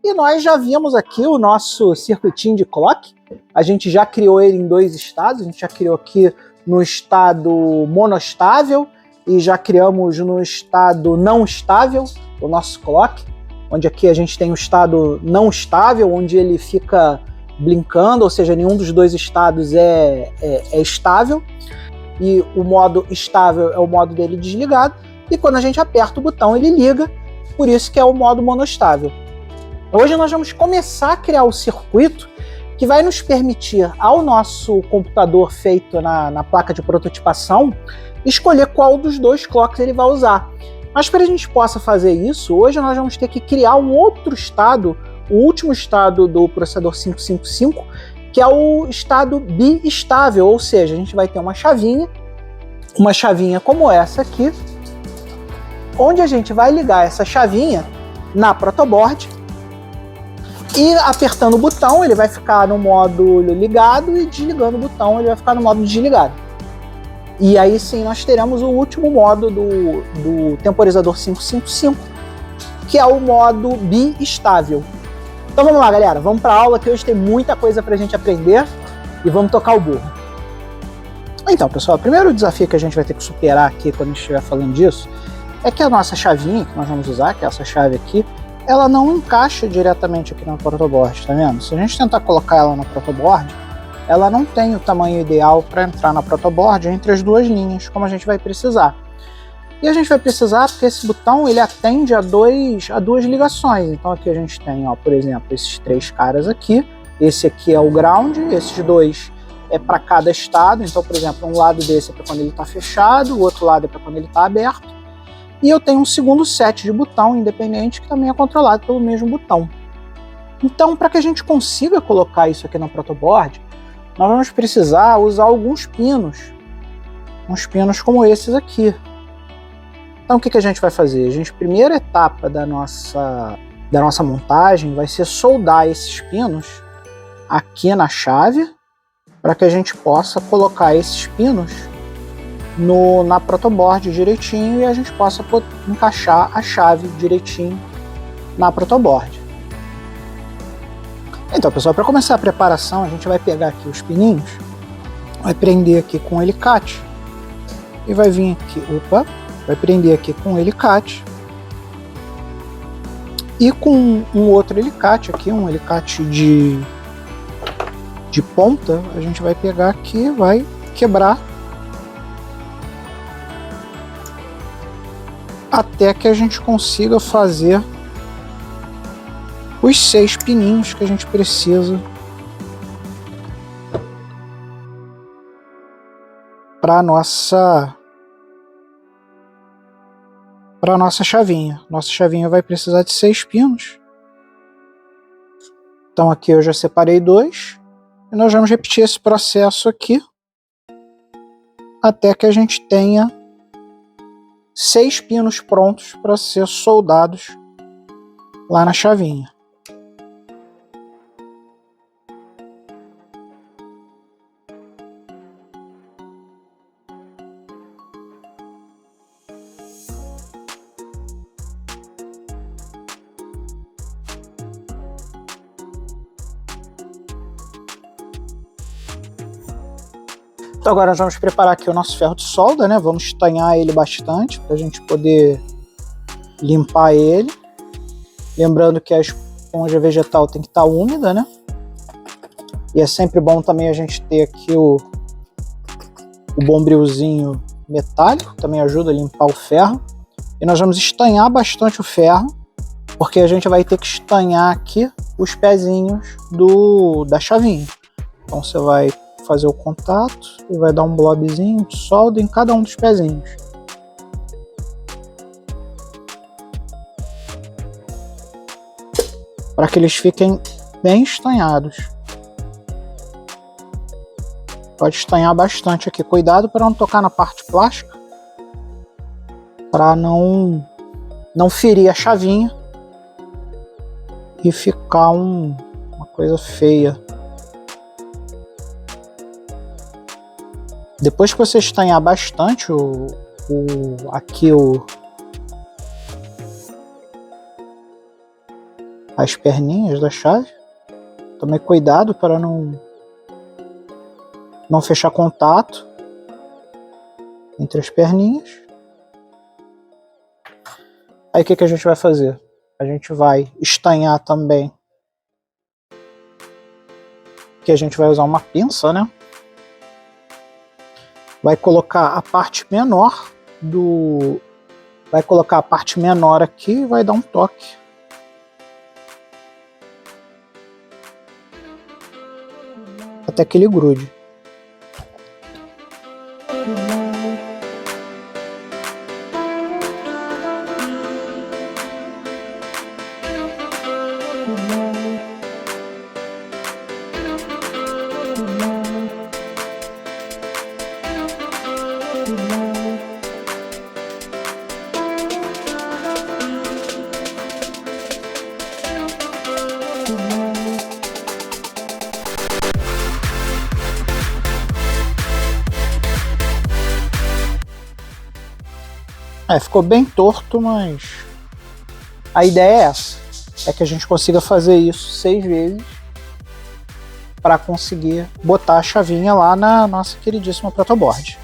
e nós já vimos aqui o nosso circuitinho de clock. A gente já criou ele em 2 estados, a gente já criou aqui no estado monostável e já criamos no estado não estável o nosso clock, onde aqui a gente tem o estado não estável, onde ele fica blinkando, ou seja, nenhum dos 2 estados é estável, e o modo estável é o modo dele desligado, e quando a gente aperta o botão ele liga, por isso que é o modo monostável. Hoje nós vamos começar a criar o circuito que vai nos permitir, ao nosso computador feito na placa de prototipação, escolher qual dos 2 clocks ele vai usar. Mas para a gente possa fazer isso, hoje nós vamos ter que criar um outro estado, o último estado do processador 555, que é o estado biestável, ou seja, a gente vai ter uma chavinha como essa aqui, onde a gente vai ligar essa chavinha na protoboard e apertando o botão ele vai ficar no modo ligado e desligando o botão ele vai ficar no modo desligado. E aí sim nós teremos o último modo do temporizador 555, que é o modo biestável. Então vamos lá, galera, vamos para a aula que hoje tem muita coisa para a gente aprender e vamos tocar o burro. Então, pessoal, o primeiro desafio que a gente vai ter que superar aqui quando a gente estiver falando disso é que a nossa chavinha que nós vamos usar, que é essa chave aqui, ela não encaixa diretamente aqui na protoboard, tá vendo? Se a gente tentar colocar ela na protoboard, ela não tem o tamanho ideal para entrar na protoboard entre as 2 linhas, como a gente vai precisar. E a gente vai precisar porque esse botão ele atende a 2 ligações. Então aqui a gente tem, ó, por exemplo, esses 3 caras aqui. Esse aqui é o ground, esses 2 é para cada estado. Então, por exemplo, um lado desse é para quando ele está fechado, o outro lado é para quando ele está aberto. E eu tenho um segundo set de botão independente que também é controlado pelo mesmo botão. Então, para que a gente consiga colocar isso aqui na protoboard, nós vamos precisar usar alguns pinos. Uns pinos como esses aqui. Então o que a gente vai fazer? A primeira etapa da nossa montagem vai ser soldar esses pinos aqui na chave, para que a gente possa colocar esses pinos na protoboard direitinho e a gente possa encaixar a chave direitinho na protoboard. Então, pessoal, para começar a preparação, a gente vai pegar aqui os pininhos, vai prender aqui com o alicate e vai vir aqui, vai prender aqui com o alicate E com um outro alicate aqui, um alicate de ponta, a gente vai pegar aqui e vai quebrar até que a gente consiga fazer os 6 pininhos que a gente precisa para nossa chavinha. Nossa chavinha vai precisar de 6 pinos. Então aqui eu já separei 2 e nós vamos repetir esse processo aqui até que a gente tenha 6 pinos prontos para ser soldados lá na chavinha. Então agora nós vamos preparar aqui o nosso ferro de solda, né? Vamos estanhar ele bastante para a gente poder limpar ele. Lembrando que a esponja vegetal tem que estar úmida, né? E é sempre bom também a gente ter aqui o bombrilzinho metálico, também ajuda a limpar o ferro. E nós vamos estanhar bastante o ferro, porque a gente vai ter que estanhar aqui os pezinhos da chavinha. Então você vai fazer o contato e vai dar um blobzinho de solda em cada um dos pezinhos. Para que eles fiquem bem estanhados. Pode estanhar bastante aqui. Cuidado para não tocar na parte plástica, para não ferir a chavinha e ficar uma coisa feia. Depois que você estanhar bastante as perninhas da chave, tome cuidado para não fechar contato entre as perninhas. Aí o que a gente vai fazer? A gente vai estanhar também, que a gente vai usar uma pinça, né? Vai colocar a parte menor aqui e vai dar um toque. Até que ele grude. Ficou bem torto, mas a ideia é essa. É que a gente consiga fazer isso 6 vezes para conseguir botar a chavinha lá na nossa queridíssima protoboard.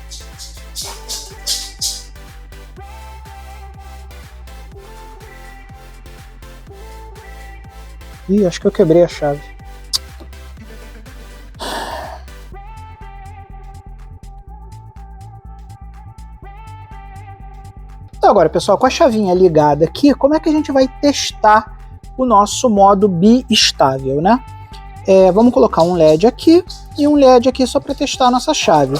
Ih, acho que eu quebrei a chave. Então agora, pessoal, com a chavinha ligada aqui, como é que a gente vai testar o nosso modo biestável, né? Vamos colocar um LED aqui e um LED aqui só para testar a nossa chave.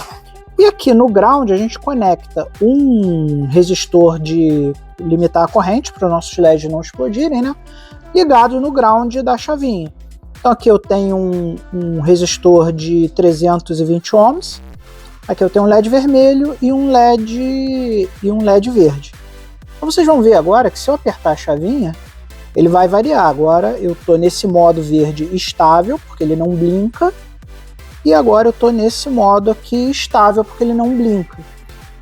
E aqui no ground a gente conecta um resistor de limitar a corrente para os nossos LEDs não explodirem, né? Ligado no ground da chavinha. Então aqui eu tenho um resistor de 320 ohms. Aqui eu tenho um LED vermelho e um LED verde. Então vocês vão ver agora que se eu apertar a chavinha, ele vai variar. Agora eu estou nesse modo verde estável, porque ele não blinca. E agora eu estou nesse modo aqui estável, porque ele não blinca.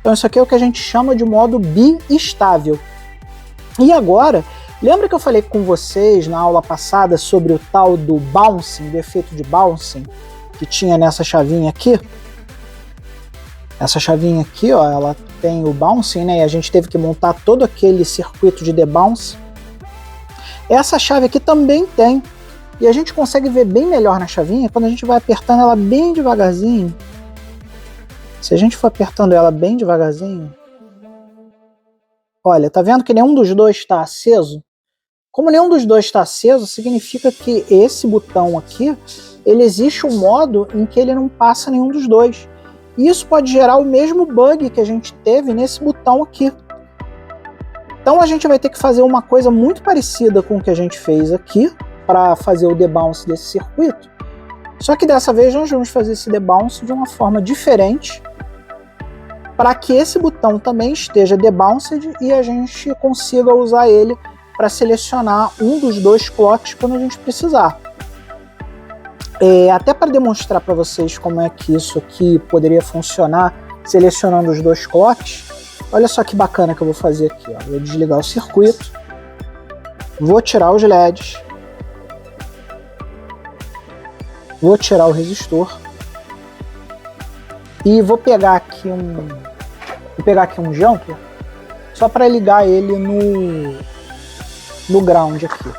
Então isso aqui é o que a gente chama de modo biestável. E agora, lembra que eu falei com vocês na aula passada sobre o tal do bouncing, do efeito de bouncing, que tinha nessa chavinha aqui? Essa chavinha aqui, ó, ela tem o bouncing, né? E a gente teve que montar todo aquele circuito de debounce. Essa chave aqui também tem. E a gente consegue ver bem melhor na chavinha quando a gente vai apertando ela bem devagarzinho. Se a gente for apertando ela bem devagarzinho... Olha, tá vendo que nenhum dos dois está aceso? Como nenhum dos dois está aceso, significa que esse botão aqui, ele existe um modo em que ele não passa nenhum dos dois. E isso pode gerar o mesmo bug que a gente teve nesse botão aqui. Então a gente vai ter que fazer uma coisa muito parecida com o que a gente fez aqui, para fazer o debounce desse circuito. Só que dessa vez nós vamos fazer esse debounce de uma forma diferente, para que esse botão também esteja debounced e a gente consiga usar ele para selecionar um dos dois clocks quando a gente precisar. Até para demonstrar para vocês como é que isso aqui poderia funcionar selecionando os dois clocks, olha só que bacana que eu vou fazer aqui. Ó. Vou desligar o circuito, vou tirar os LEDs, vou tirar o resistor e vou pegar aqui um jumper só para ligar ele no ground aqui.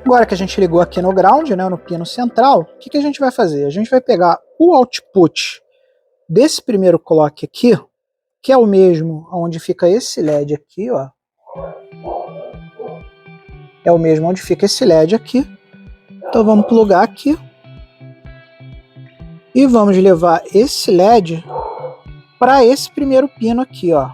Agora que a gente ligou aqui no ground, né, no pino central, o que a gente vai fazer? A gente vai pegar o output desse primeiro clock aqui, que é o mesmo onde fica esse LED aqui, ó. É o mesmo onde fica esse LED aqui. Então vamos plugar aqui e vamos levar esse LED para esse primeiro pino aqui, ó.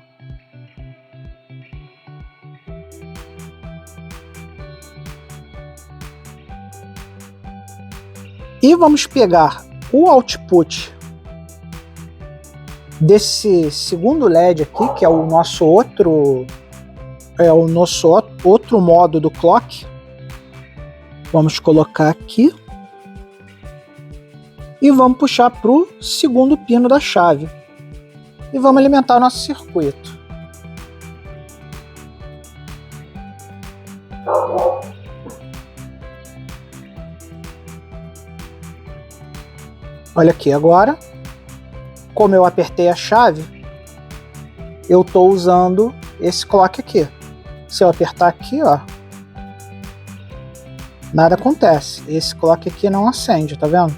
E vamos pegar o output desse segundo LED aqui, que é o nosso outro modo do clock. Vamos colocar aqui e vamos puxar para o segundo pino da chave e vamos alimentar o nosso circuito. Olha aqui agora, como eu apertei a chave, eu estou usando esse clock aqui. Se eu apertar aqui, ó, nada acontece. Esse clock aqui não acende, tá vendo?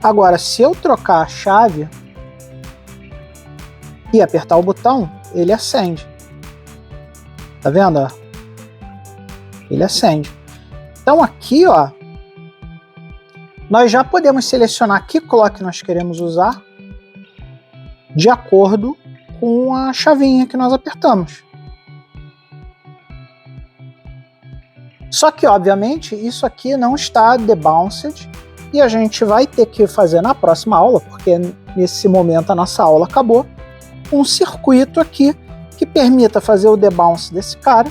Agora, se eu trocar a chave e apertar o botão, ele acende. Tá vendo? Ó? Ele acende. Então aqui, ó, nós já podemos selecionar que clock nós queremos usar de acordo com a chavinha que nós apertamos. Só que, obviamente, isso aqui não está debounced e a gente vai ter que fazer na próxima aula, porque nesse momento a nossa aula acabou, um circuito aqui que permita fazer o debounce desse cara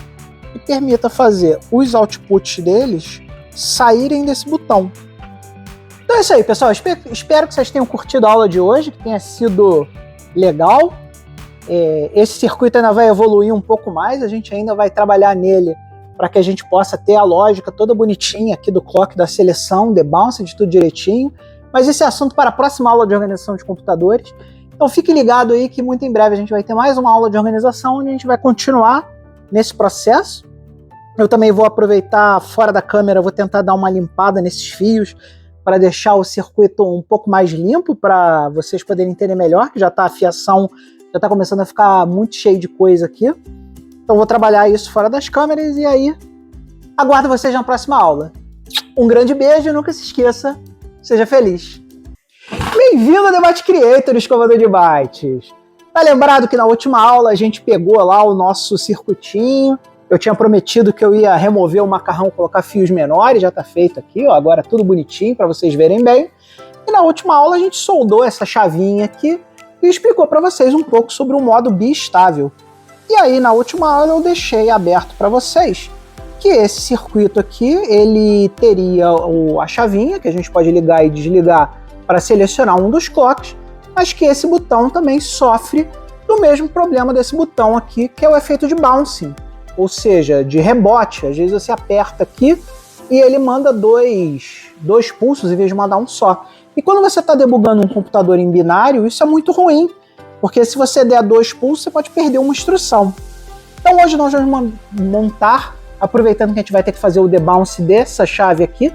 e permita fazer os outputs deles saírem desse botão. Então é isso aí, pessoal. Espero que vocês tenham curtido a aula de hoje, que tenha sido legal. Esse circuito ainda vai evoluir um pouco mais, a gente ainda vai trabalhar nele para que a gente possa ter a lógica toda bonitinha aqui do clock, da seleção, debounce, de tudo direitinho. Mas esse é assunto para a próxima aula de organização de computadores. Então fique ligado aí que muito em breve a gente vai ter mais uma aula de organização onde a gente vai continuar nesse processo. Eu também vou aproveitar fora da câmera, vou tentar dar uma limpada nesses fios para deixar o circuito um pouco mais limpo, para vocês poderem entender melhor, que já está a fiação, já está começando a ficar muito cheio de coisa aqui. Então vou trabalhar isso fora das câmeras e aí aguardo vocês na próxima aula. Um grande beijo e nunca se esqueça, seja feliz. Bem-vindo ao Debate Creator, escovador de bytes. Tá lembrado que na última aula a gente pegou lá o nosso circuitinho. Eu tinha prometido que eu ia remover o macarrão, colocar fios menores, já tá feito aqui, ó, agora tudo bonitinho para vocês verem bem. E na última aula a gente soldou essa chavinha aqui e explicou para vocês um pouco sobre o modo biestável. E aí na última aula eu deixei aberto para vocês que esse circuito aqui, ele teria a chavinha que a gente pode ligar e desligar para selecionar um dos clocks, mas que esse botão também sofre do mesmo problema desse botão aqui, que é o efeito de bouncing. Ou seja, de rebote. Às vezes você aperta aqui e ele manda dois pulsos em vez de mandar um só. E quando você está debugando um computador em binário, isso é muito ruim, porque se você der 2 pulsos, você pode perder uma instrução. Então hoje nós vamos montar, aproveitando que a gente vai ter que fazer o debounce dessa chave aqui,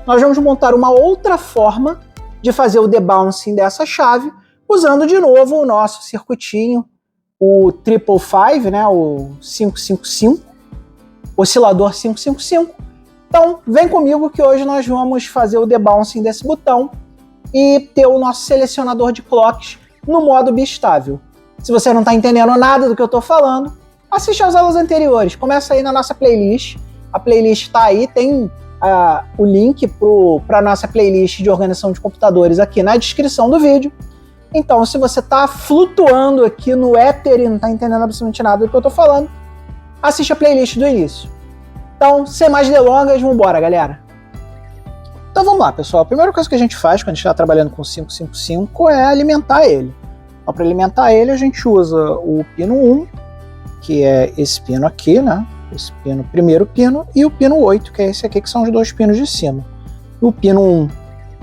nós vamos montar uma outra forma de fazer o debouncing dessa chave, usando de novo o nosso circuitinho, o 555, né, o 555, oscilador 555. Então vem comigo que hoje nós vamos fazer o debouncing desse botão e ter o nosso selecionador de clocks no modo bistável. Se você não está entendendo nada do que eu estou falando, assiste às aulas anteriores, começa aí na nossa playlist, a playlist está aí, tem o link para a nossa playlist de organização de computadores aqui na descrição do vídeo. Então, se você está flutuando aqui no éter e não está entendendo absolutamente nada do que eu estou falando, assiste a playlist do início. Então, sem mais delongas, vamos embora, galera. Então vamos lá, pessoal. A primeira coisa que a gente faz quando a gente está trabalhando com o 555 é alimentar ele. Então, para alimentar ele, a gente usa o pino 1, que é esse pino aqui, né? Esse pino, primeiro pino, e o pino 8, que é esse aqui, que são os dois pinos de cima. No pino 1,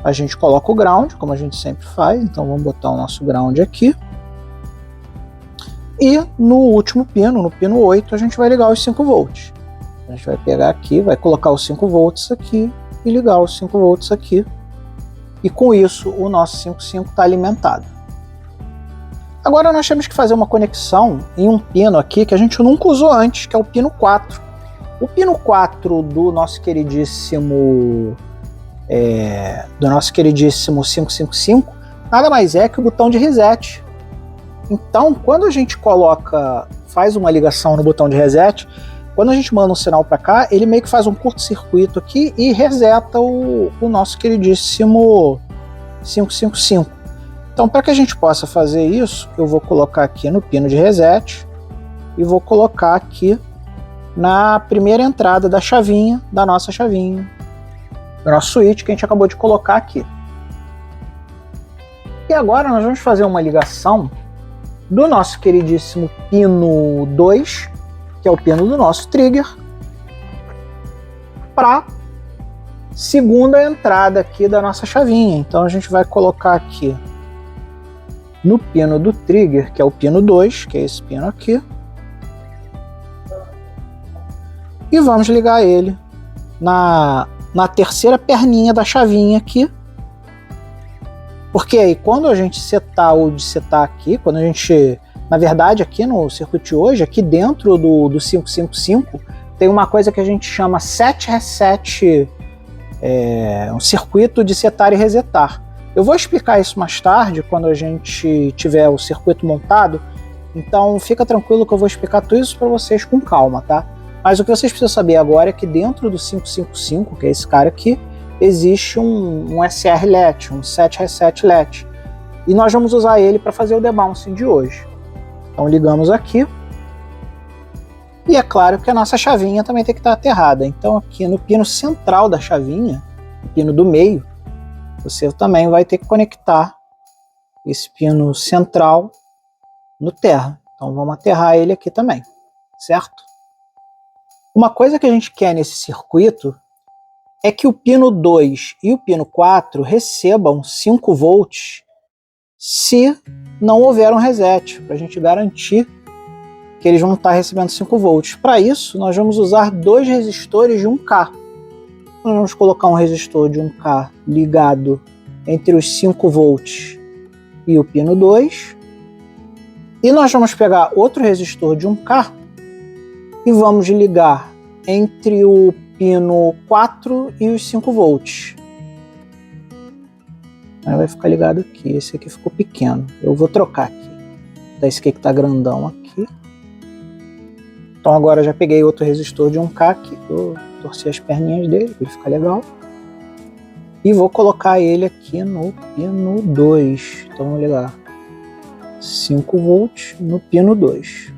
a gente coloca o ground, como a gente sempre faz. Então vamos botar o nosso ground aqui. E no último pino, no pino 8, a gente vai ligar os 5 volts. A gente vai pegar aqui, vai colocar os 5 volts aqui e ligar os 5 volts aqui. E com isso, o nosso 55 está alimentado. Agora nós temos que fazer uma conexão em um pino aqui que a gente nunca usou antes, que é o pino 4. O pino 4 do nosso queridíssimo 555 nada mais é que o botão de reset. Então, quando a gente faz uma ligação no botão de reset, quando a gente manda um sinal para cá, ele meio que faz um curto-circuito aqui e reseta o nosso queridíssimo 555. Então, para que a gente possa fazer isso, eu vou colocar aqui no pino de reset e vou colocar aqui na primeira entrada da chavinha, da nossa chavinha, do nosso switch que a gente acabou de colocar aqui. E agora nós vamos fazer uma ligação do nosso queridíssimo pino 2, que é o pino do nosso trigger, para segunda entrada aqui da nossa chavinha. Então a gente vai colocar aqui no pino do trigger, que é o pino 2, que é esse pino aqui, e vamos ligar ele na terceira perninha da chavinha aqui, porque aí quando a gente setar ou desetar aqui, quando a gente, na verdade aqui no circuito hoje, aqui dentro do 555, tem uma coisa que a gente chama set reset, um circuito de setar e resetar. Eu vou explicar isso mais tarde, quando a gente tiver o circuito montado, então fica tranquilo que eu vou explicar tudo isso para vocês com calma, tá? Mas o que vocês precisam saber agora é que dentro do 555, que é esse cara aqui, existe um SR LET, um Set Reset LET. E nós vamos usar ele para fazer o debouncing de hoje. Então ligamos aqui. E é claro que a nossa chavinha também tem que estar aterrada. Então aqui no pino central da chavinha, o pino do meio, você também vai ter que conectar esse pino central no terra. Então vamos aterrar ele aqui também, certo? Uma coisa que a gente quer nesse circuito é que o pino 2 e o pino 4 recebam 5 volts se não houver um reset, para a gente garantir que eles vão estar recebendo 5 volts. Para isso, nós vamos usar 2 resistores de 1K. Nós vamos colocar um resistor de 1K ligado entre os 5 volts e o pino 2. E nós vamos pegar outro resistor de 1K e vamos ligar entre o pino 4 e os 5 volts. Aí vai ficar ligado aqui. Esse aqui ficou pequeno. Eu vou trocar aqui. Esse aqui que está grandão aqui. Então agora já peguei outro resistor de 1K aqui. Eu torci as perninhas dele para ele ficar legal. E vou colocar ele aqui no pino 2. Então vamos ligar 5 volts no pino 2.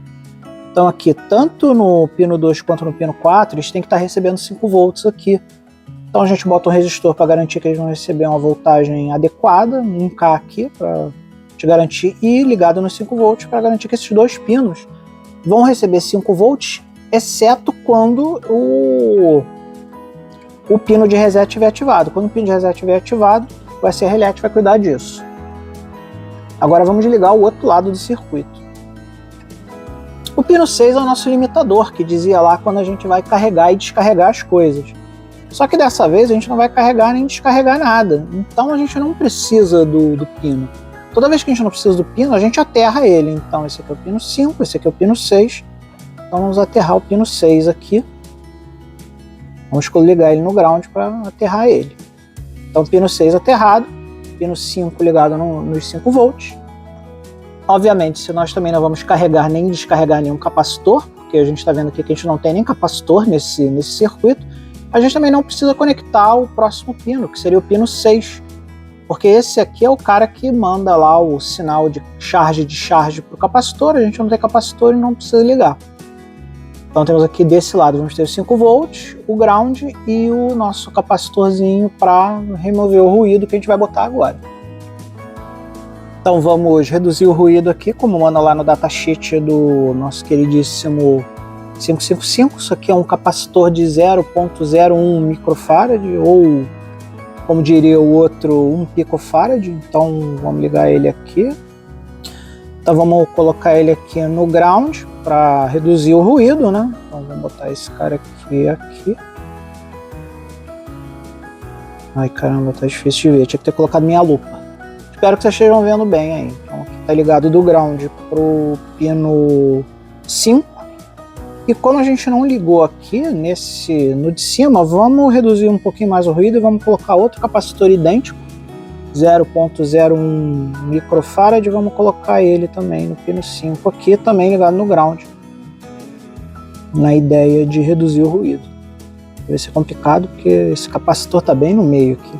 Então aqui, tanto no pino 2 quanto no pino 4, eles têm que estar recebendo 5 volts aqui. Então a gente bota um resistor para garantir que eles vão receber uma voltagem adequada, 1K aqui, para te garantir, e ligado nos 5 volts para garantir que esses dois pinos vão receber 5 volts, exceto quando o pino de reset estiver ativado. Quando o pino de reset estiver ativado, o SR LET vai cuidar disso. Agora vamos ligar o outro lado do circuito. O pino 6 é o nosso limitador, que dizia lá quando a gente vai carregar e descarregar as coisas. Só que dessa vez a gente não vai carregar nem descarregar nada, então a gente não precisa do pino. Toda vez que a gente não precisa do pino, a gente aterra ele. Então esse aqui é o pino 5, esse aqui é o pino 6. Então vamos aterrar o pino 6 aqui. Vamos ligar ele no ground para aterrar ele. Então pino 6 aterrado, pino 5 ligado nos 5 volts. Obviamente, se nós também não vamos carregar nem descarregar nenhum capacitor, porque a gente está vendo aqui que a gente não tem nem capacitor nesse circuito, a gente também não precisa conectar o próximo pino, que seria o pino 6, porque esse aqui é o cara que manda lá o sinal de charge para o capacitor. A gente não tem capacitor e não precisa ligar. Então temos aqui desse lado, vamos ter os 5 volts, o ground e o nosso capacitorzinho para remover o ruído que a gente vai botar agora. Então vamos reduzir o ruído aqui, como manda lá no datasheet do nosso queridíssimo 555. Isso aqui é um capacitor de 0.01 microfarad, ou como diria o outro, 1 picofarad. Então vamos ligar ele aqui. Então vamos colocar ele aqui no ground para reduzir o ruído, né? Então vamos botar esse cara aqui. Ai caramba, tá difícil de ver, tinha que ter colocado minha lupa. Espero que vocês estejam vendo bem aí. Então aqui tá ligado do ground pro pino 5. E como a gente não ligou aqui no de cima, vamos reduzir um pouquinho mais o ruído e vamos colocar outro capacitor idêntico, 0.01 microfarad, e vamos colocar ele também no pino 5 aqui, também ligado no ground, na ideia de reduzir o ruído. Vai ser complicado porque esse capacitor tá bem no meio aqui.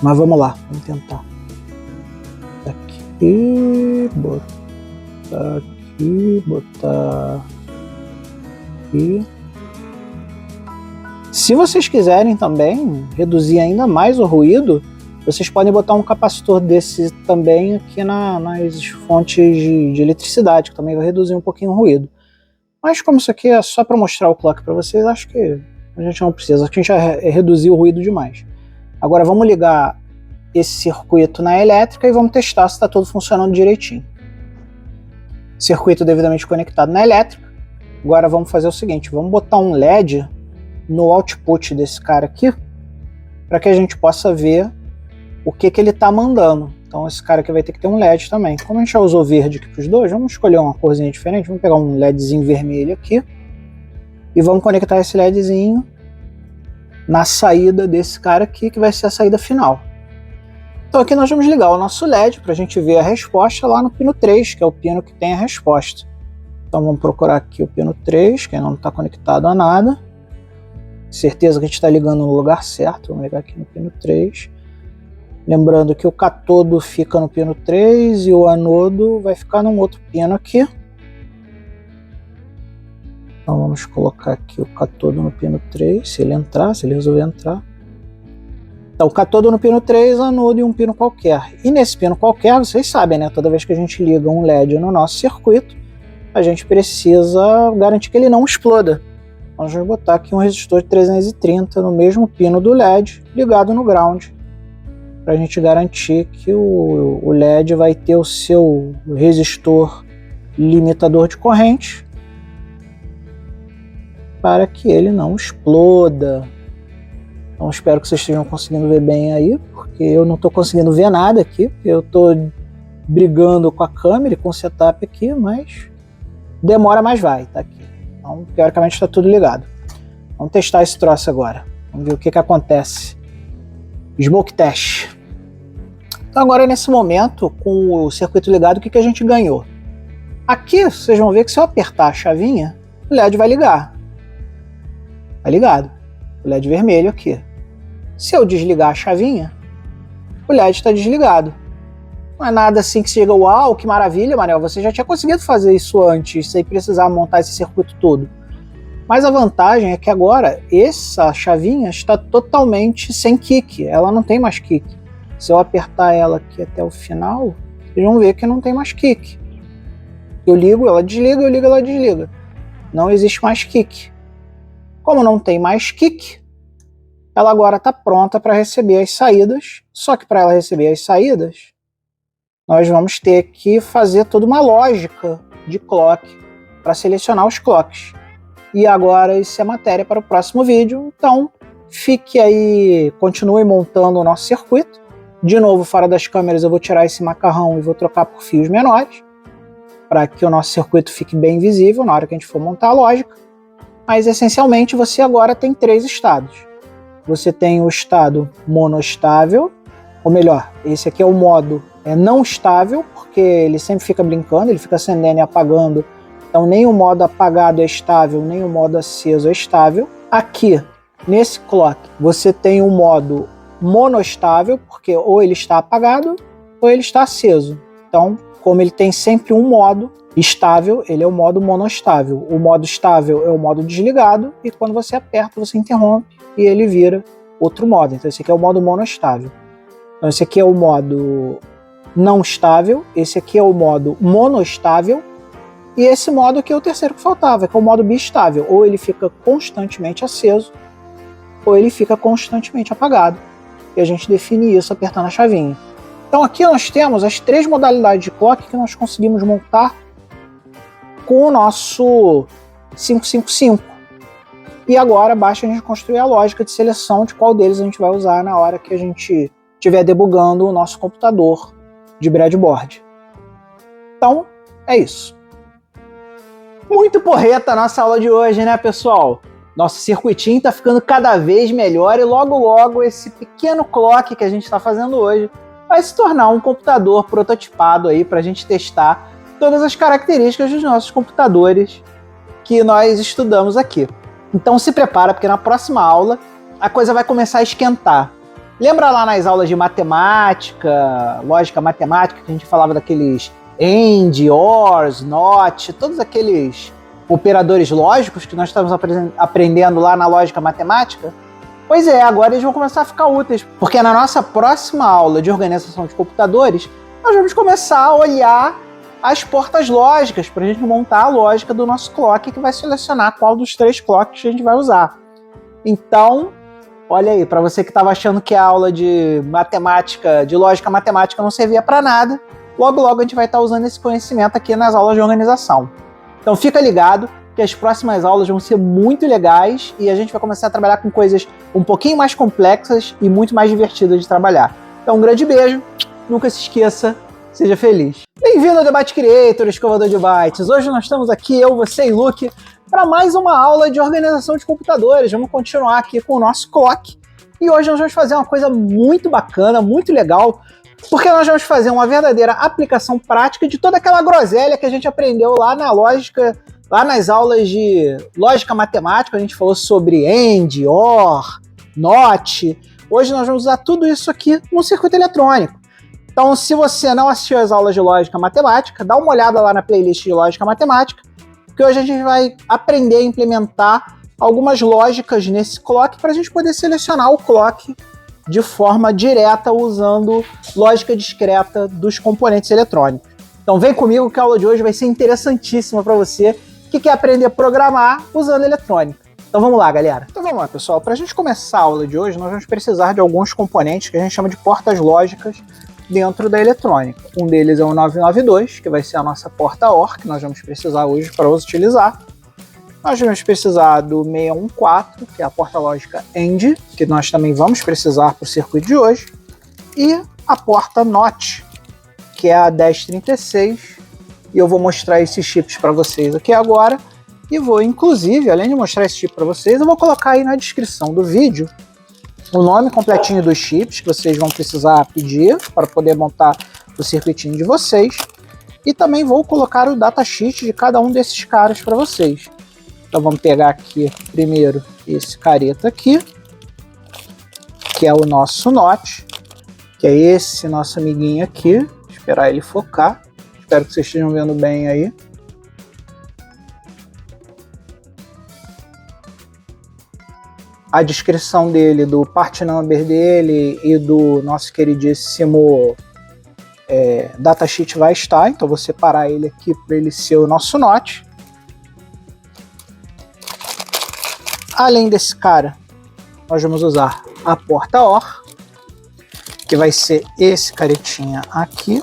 Mas vamos lá, vamos tentar. Aqui, botar aqui, botar aqui. Se vocês quiserem também reduzir ainda mais o ruído, vocês podem botar um capacitor desse também aqui nas fontes de eletricidade, que também vai reduzir um pouquinho o ruído. Mas como isso aqui é só para mostrar o clock para vocês, acho que a gente não precisa, acho que a gente vai reduzir o ruído demais. Agora vamos ligar esse circuito na elétrica e vamos testar se está tudo funcionando direitinho. Circuito devidamente conectado na elétrica. Agora vamos fazer o seguinte, vamos botar um LED no output desse cara aqui, para que a gente possa ver o que ele está mandando. Então esse cara aqui vai ter que ter um LED também. Como a gente já usou verde aqui para os dois, vamos escolher uma corzinha diferente. Vamos pegar um LEDzinho vermelho aqui e vamos conectar esse LEDzinho na saída desse cara aqui, que vai ser a saída final. Então aqui nós vamos ligar o nosso LED para a gente ver a resposta lá no pino 3, que é o pino que tem a resposta. Então vamos procurar aqui o pino 3, que não está conectado a nada. Certeza que a gente está ligando no lugar certo. Vamos ligar aqui no pino 3. Lembrando que o catodo fica no pino 3 e o anodo vai ficar num outro pino aqui. Então vamos colocar aqui o catodo no pino 3, se ele resolver entrar. Então o catodo no pino 3, anodo em um pino qualquer. E nesse pino qualquer, vocês sabem, né? Toda vez que a gente liga um LED no nosso circuito, a gente precisa garantir que ele não exploda. Nós vamos botar aqui um resistor de 330 no mesmo pino do LED, ligado no ground, para a gente garantir que o LED vai ter o seu resistor limitador de corrente para que ele não exploda. Então espero que vocês estejam conseguindo ver bem aí, porque eu não estou conseguindo ver nada aqui, porque eu estou brigando com a câmera e com o setup aqui, mas demora, mas vai, tá aqui. Então teoricamente está tudo ligado. Vamos testar esse troço agora, vamos ver o que acontece. Smoke test. Então agora nesse momento, com o circuito ligado, o que a gente ganhou? Aqui vocês vão ver que se eu apertar a chavinha, o LED vai ligar. Tá ligado? O LED vermelho aqui. Se eu desligar a chavinha, o LED está desligado. Não é nada assim que chega, uau, que maravilha, Manel, você já tinha conseguido fazer isso antes, sem precisar montar esse circuito todo. Mas a vantagem é que agora essa chavinha está totalmente sem kick, ela não tem mais kick. Se eu apertar ela aqui até o final, vocês vão ver que não tem mais kick. Eu ligo, ela desliga, eu ligo, ela desliga. Não existe mais kick. Como não tem mais kick, ela agora está pronta para receber as saídas, só que para ela receber as saídas, nós vamos ter que fazer toda uma lógica de clock para selecionar os clocks. E agora isso é matéria para o próximo vídeo, então fique aí, continue montando o nosso circuito. De novo, fora das câmeras eu vou tirar esse macarrão e vou trocar por fios menores, para que o nosso circuito fique bem visível na hora que a gente for montar a lógica. Mas essencialmente você agora tem 3 estados. Você tem o estado monoestável, ou melhor, esse aqui é o modo não estável, porque ele sempre fica brincando, ele fica acendendo e apagando. Então nem o modo apagado é estável, nem o modo aceso é estável. Aqui, nesse clock, você tem o modo monoestável, porque ou ele está apagado ou ele está aceso. Então, como ele tem sempre um modo estável, ele é o modo monoestável. O modo estável é o modo desligado, e quando você aperta, você interrompe e ele vira outro modo. Então esse aqui é o modo monoestável. Então esse aqui é o modo não estável, esse aqui é o modo monoestável, e esse modo aqui é o terceiro que faltava, que é o modo bistável. Ou ele fica constantemente aceso, ou ele fica constantemente apagado. E a gente define isso apertando a chavinha. Então aqui nós temos as 3 modalidades de clock que nós conseguimos montar com o nosso 555. E agora basta a gente construir a lógica de seleção de qual deles a gente vai usar na hora que a gente estiver debugando o nosso computador de breadboard. Então, é isso. Muito porreta a nossa aula de hoje, né, pessoal? Nosso circuitinho está ficando cada vez melhor e logo logo esse pequeno clock que a gente está fazendo hoje vai se tornar um computador prototipado aí para a gente testar todas as características dos nossos computadores que nós estudamos aqui. Então se prepara, porque na próxima aula a coisa vai começar a esquentar. Lembra lá nas aulas de matemática, lógica matemática, que a gente falava daqueles AND, OR, NOT, todos aqueles operadores lógicos que nós estamos aprendendo lá na lógica matemática? Pois é, agora eles vão começar a ficar úteis, porque na nossa próxima aula de organização de computadores, nós vamos começar a olhar as portas lógicas para a gente montar a lógica do nosso clock, que vai selecionar qual dos 3 clocks que a gente vai usar. Então, olha aí, para você que estava achando que a aula de matemática, de lógica matemática não servia para nada, logo logo a gente vai estar usando esse conhecimento aqui nas aulas de organização. Então fica ligado que as próximas aulas vão ser muito legais e a gente vai começar a trabalhar com coisas um pouquinho mais complexas e muito mais divertidas de trabalhar. Então um grande beijo, nunca se esqueça, seja feliz. Bem-vindo ao Debate Creator, escovador de bytes. Hoje nós estamos aqui, eu, você e Luke, para mais uma aula de organização de computadores. Vamos continuar aqui com o nosso clock. E hoje nós vamos fazer uma coisa muito bacana, muito legal, porque nós vamos fazer uma verdadeira aplicação prática de toda aquela groselha que a gente aprendeu lá na lógica, lá nas aulas de lógica matemática. A gente falou sobre AND, OR, NOT. Hoje nós vamos usar tudo isso aqui no circuito eletrônico. Então, se você não assistiu às aulas de lógica matemática, dá uma olhada lá na playlist de lógica matemática, porque hoje a gente vai aprender a implementar algumas lógicas nesse clock para a gente poder selecionar o clock de forma direta usando lógica discreta dos componentes eletrônicos. Então vem comigo que a aula de hoje vai ser interessantíssima para você que quer aprender a programar usando eletrônica. Então vamos lá, galera. Então vamos lá, pessoal. Para a gente começar a aula de hoje, nós vamos precisar de alguns componentes que a gente chama de portas lógicas dentro da eletrônica. Um deles é o 992, que vai ser a nossa porta OR, que nós vamos precisar hoje para utilizar. Nós vamos precisar do 614, que é a porta lógica AND, que nós também vamos precisar para o circuito de hoje. E a porta NOT, que é a 1036. E eu vou mostrar esses chips para vocês aqui agora. E vou, inclusive, além de mostrar esse chip para vocês, eu vou colocar aí na descrição do vídeo o nome completinho dos chips que vocês vão precisar pedir para poder montar o circuitinho de vocês. E também vou colocar o datasheet de cada um desses caras para vocês. Então vamos pegar aqui primeiro esse careta aqui, que é o nosso NOT, que é esse nosso amiguinho aqui. Vou esperar ele focar. Espero que vocês estejam vendo bem aí. A descrição dele, do part number dele e do nosso queridíssimo datasheet vai estar. Então vou separar ele aqui para ele ser o nosso NOT. Além desse cara, nós vamos usar a porta OR, que vai ser esse caretinha aqui.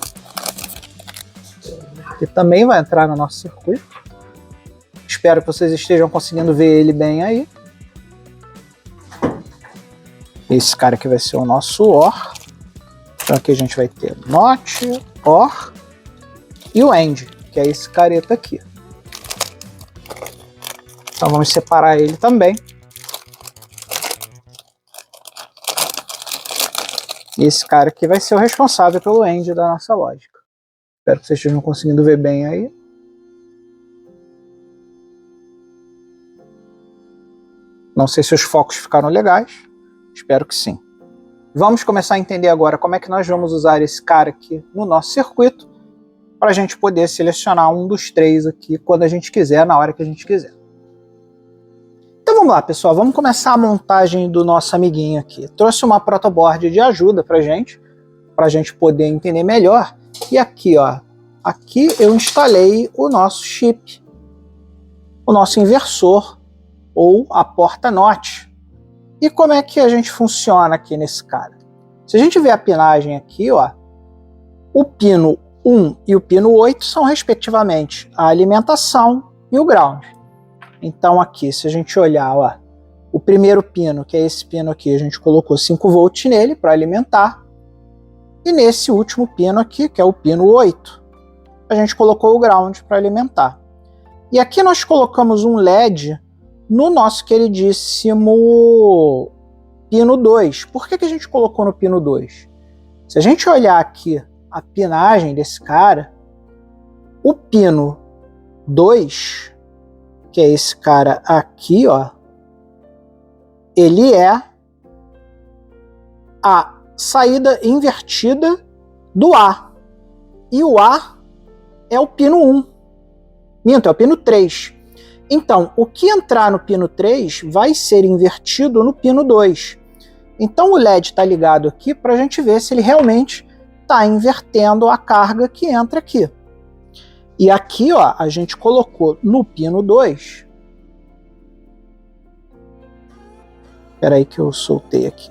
que também vai entrar no nosso circuito. Espero que vocês estejam conseguindo ver ele bem aí. Esse cara aqui vai ser o nosso OR. Então aqui a gente vai ter NOT, OR e o AND, que é esse careta aqui. Então vamos separar ele também. E esse cara aqui vai ser o responsável pelo AND da nossa lógica. Espero que vocês estejam conseguindo ver bem aí. Não sei se os focos ficaram legais. Espero que sim. Vamos começar a entender agora como é que nós vamos usar esse cara aqui no nosso circuito para a gente poder selecionar um dos três aqui quando a gente quiser, na hora que a gente quiser. Então vamos lá, pessoal, vamos começar a montagem do nosso amiguinho aqui. Trouxe uma protoboard de ajuda para a gente poder entender melhor. E aqui, ó, aqui eu instalei o nosso chip, o nosso inversor ou a porta NOT. E como é que a gente funciona aqui nesse cara? Se a gente ver a pinagem aqui, ó, o pino 1 e o pino 8 são respectivamente a alimentação e o ground. Então aqui, se a gente olhar, ó, o primeiro pino, que é esse pino aqui, a gente colocou 5 volts nele para alimentar. E nesse último pino aqui, que é o pino 8, a gente colocou o ground para alimentar. E aqui nós colocamos um LED no nosso queridíssimo pino 2. Por que a gente colocou no pino 2? Se a gente olhar aqui a pinagem desse cara, o pino 2, que é esse cara aqui, ó, ele é a saída invertida do A. E o A é o pino 1. Minto, é o pino 3. Então, o que entrar no pino 3 vai ser invertido no pino 2. Então o LED está ligado aqui para a gente ver se ele realmente está invertendo a carga que entra aqui. E aqui, ó, a gente colocou no pino 2. Espera aí que eu soltei aqui.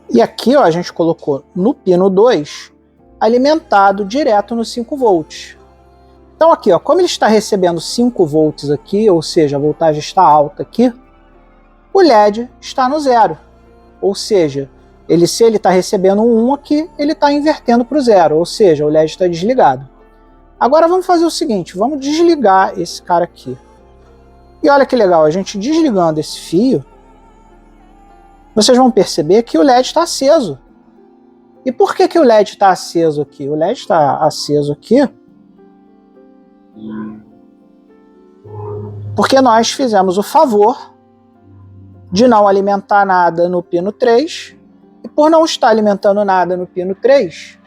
E aqui, ó, a gente colocou no pino 2, alimentado direto no 5 volts. Então aqui, ó, como ele está recebendo 5 volts aqui, ou seja, a voltagem está alta aqui, o LED está no 0. Ou seja, se ele está recebendo um 1 aqui, ele está invertendo para o 0, ou seja, o LED está desligado. Agora vamos fazer o seguinte, vamos desligar esse cara aqui. E olha que legal, a gente desligando esse fio, vocês vão perceber que o LED está aceso. E por que o LED está aceso aqui? O LED está aceso aqui porque nós fizemos o favor de não alimentar nada no pino 3, e por não estar alimentando nada no pino 3,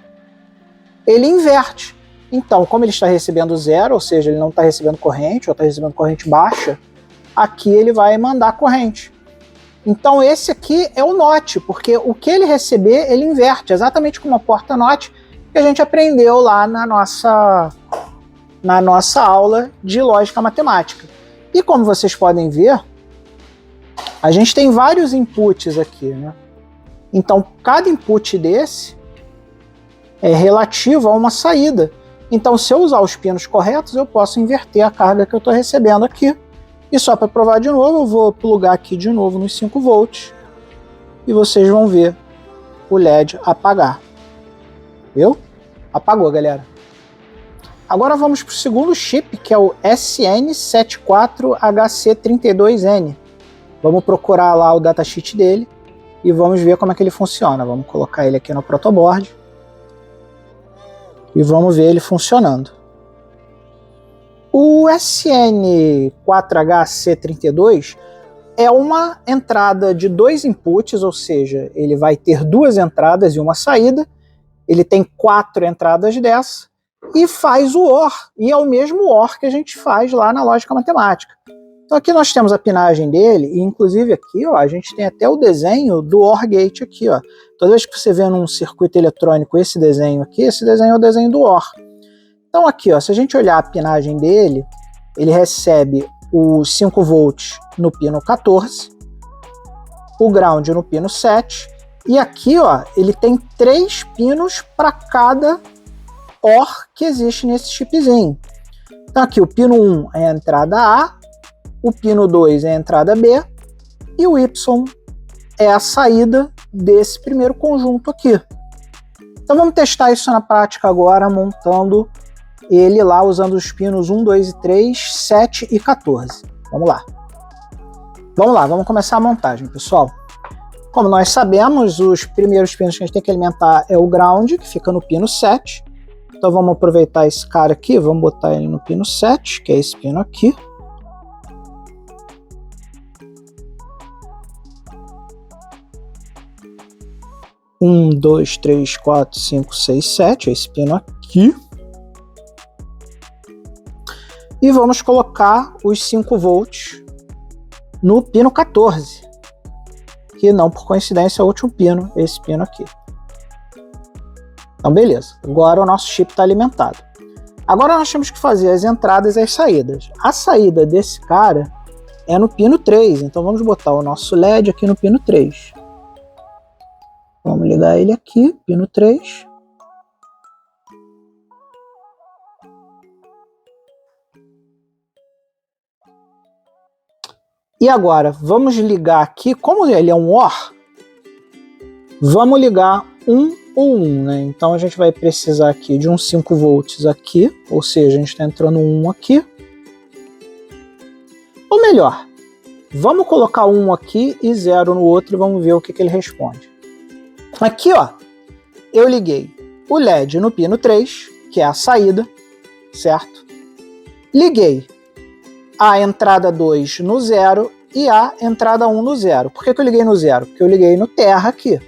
ele inverte. Então, como ele está recebendo 0, ou seja, ele não está recebendo corrente, ou está recebendo corrente baixa, aqui ele vai mandar corrente. Então esse aqui é o NOT, porque o que ele receber, ele inverte, exatamente como a porta NOT que a gente aprendeu lá na nossa aula de lógica matemática. E como vocês podem ver, a gente tem vários inputs aqui, né? Então cada input desse é relativo a uma saída. Então se eu usar os pinos corretos, eu posso inverter a carga que eu estou recebendo aqui. E só para provar de novo, eu vou plugar aqui de novo nos 5 volts e vocês vão ver o LED apagar. Viu? Apagou, galera. Agora vamos para o segundo chip, que é o SN74HC32N. Vamos procurar lá o datasheet dele e vamos ver como é que ele funciona. Vamos colocar ele aqui no protoboard e vamos ver ele funcionando. O SN4HC32 é uma entrada de 2 inputs, ou seja, ele vai ter 2 entradas e uma saída. Ele tem 4 entradas dessa e faz o OR, e é o mesmo OR que a gente faz lá na lógica matemática. Então aqui nós temos a pinagem dele, e inclusive aqui, ó, a gente tem até o desenho do OR gate aqui, ó. Toda vez que você vê num circuito eletrônico esse desenho aqui, esse desenho é o desenho do OR. Então aqui, ó, se a gente olhar a pinagem dele, ele recebe os 5 volts no pino 14, o ground no pino 7 E aqui, ó, ele tem 3 pinos para cada OR que existe nesse chipzinho. Então aqui o pino 1 é a entrada A, o pino 2 é a entrada B e o Y é a saída desse primeiro conjunto aqui. Então vamos testar isso na prática agora, montando ele lá usando os pinos 1, 2 e 3, 7 e 14. Vamos lá. Vamos lá, vamos começar a montagem, pessoal. Como nós sabemos, os primeiros pinos que a gente tem que alimentar é o ground, que fica no pino 7. Então vamos aproveitar esse cara aqui, vamos botar ele no pino 7, que é esse pino aqui. Um, 2, 3, 4, 5, 6, 7, esse pino aqui. E vamos colocar os 5 volts no pino 14, que não por coincidência é o último pino, esse pino aqui. Então beleza, agora o nosso chip está alimentado. Agora nós temos que fazer as entradas e as saídas. A saída desse cara é no pino 3, então vamos botar o nosso LED aqui no pino 3. Vamos ligar ele aqui, pino 3. E agora, vamos ligar aqui, como ele é um OR, vamos ligar um ou 1, né? Então a gente vai precisar aqui de uns 5 volts aqui, ou seja, a gente está entrando 1 aqui. Ou melhor, vamos colocar 1 aqui e 0 no outro e vamos ver o que ele responde. Aqui, ó, eu liguei o LED no pino 3, que é a saída, certo? Liguei a entrada 2 no 0 e a entrada 1 no 0. Por que eu liguei no 0? Porque eu liguei no terra aqui.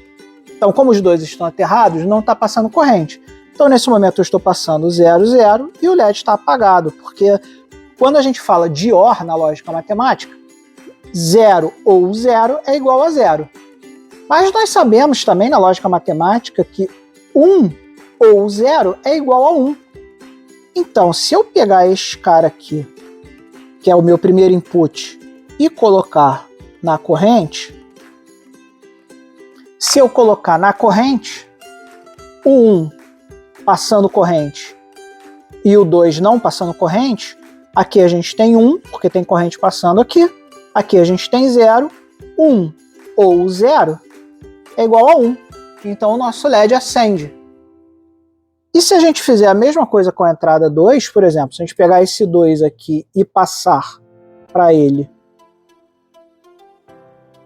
Então, como os dois estão aterrados, não está passando corrente. Então, nesse momento, eu estou passando 0, 0 e o LED está apagado, porque quando a gente fala de OR na lógica matemática, 0 ou 0 é igual a 0. Mas nós sabemos também na lógica matemática que 1 ou 0 é igual a 1. Então, se eu pegar este cara aqui, que é o meu primeiro input, e colocar na corrente, se eu colocar na corrente, o 1 passando corrente e o 2 não passando corrente, aqui a gente tem 1, porque tem corrente passando aqui, aqui a gente tem 0, 1 ou 0 é igual a 1, então o nosso LED acende. E se a gente fizer a mesma coisa com a entrada 2, por exemplo, se a gente pegar esse 2 aqui e passar para ele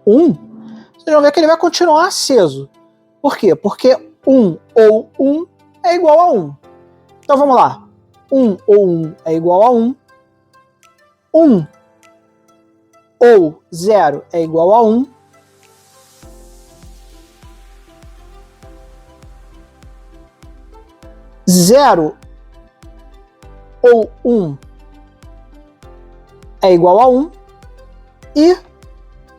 1, vocês vão ver que ele vai continuar aceso. Por quê? Porque 1 ou 1 é igual a 1. Então vamos lá. 1 ou 1 é igual a 1. 1 ou 0 é igual a 1. 0 ou 1 é igual a 1 e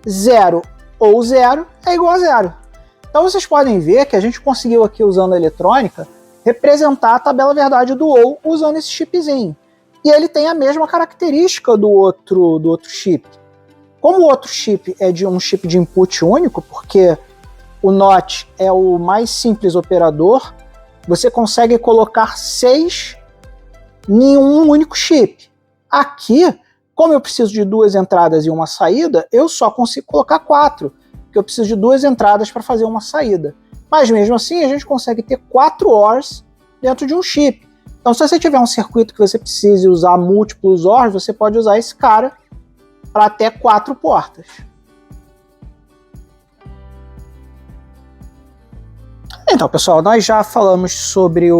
0 ou 0 é igual a 0. Então vocês podem ver que a gente conseguiu aqui, usando a eletrônica, representar a tabela verdade do OU usando esse chipzinho. E ele tem a mesma característica do outro chip. Como o outro chip é de um chip de input único, porque o NOT é o mais simples operador, você consegue colocar 6 em um único chip. Aqui, como eu preciso de 2 entradas e uma saída, eu só consigo colocar 4, porque eu preciso de 2 entradas para fazer uma saída. Mas mesmo assim, a gente consegue ter 4 ORs dentro de um chip. Então, se você tiver um circuito que você precise usar múltiplos ORs, você pode usar esse cara para até 4 portas. Então, pessoal, nós já falamos sobre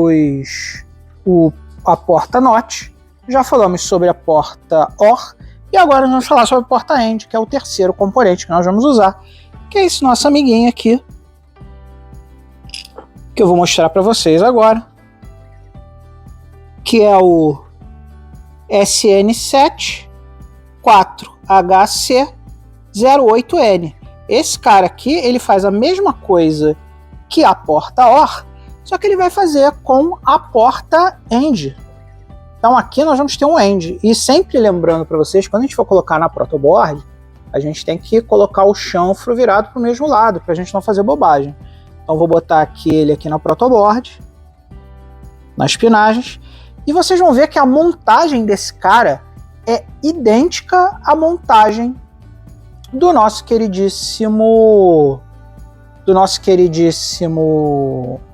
a porta NOT, já falamos sobre a porta OR, e agora nós vamos falar sobre a porta AND, que é o terceiro componente que nós vamos usar, que é esse nosso amiguinho aqui, que eu vou mostrar para vocês agora, que é o SN7-4HC08N. Esse cara aqui, ele faz a mesma coisa que a porta OR, só que ele vai fazer com a porta AND. Então aqui nós vamos ter um AND. E sempre lembrando para vocês, quando a gente for colocar na protoboard, a gente tem que colocar o chanfro virado para o mesmo lado, para a gente não fazer bobagem. Então vou botar ele aqui na protoboard, nas pinagens, e vocês vão ver que a montagem desse cara é idêntica à montagem do nosso queridíssimo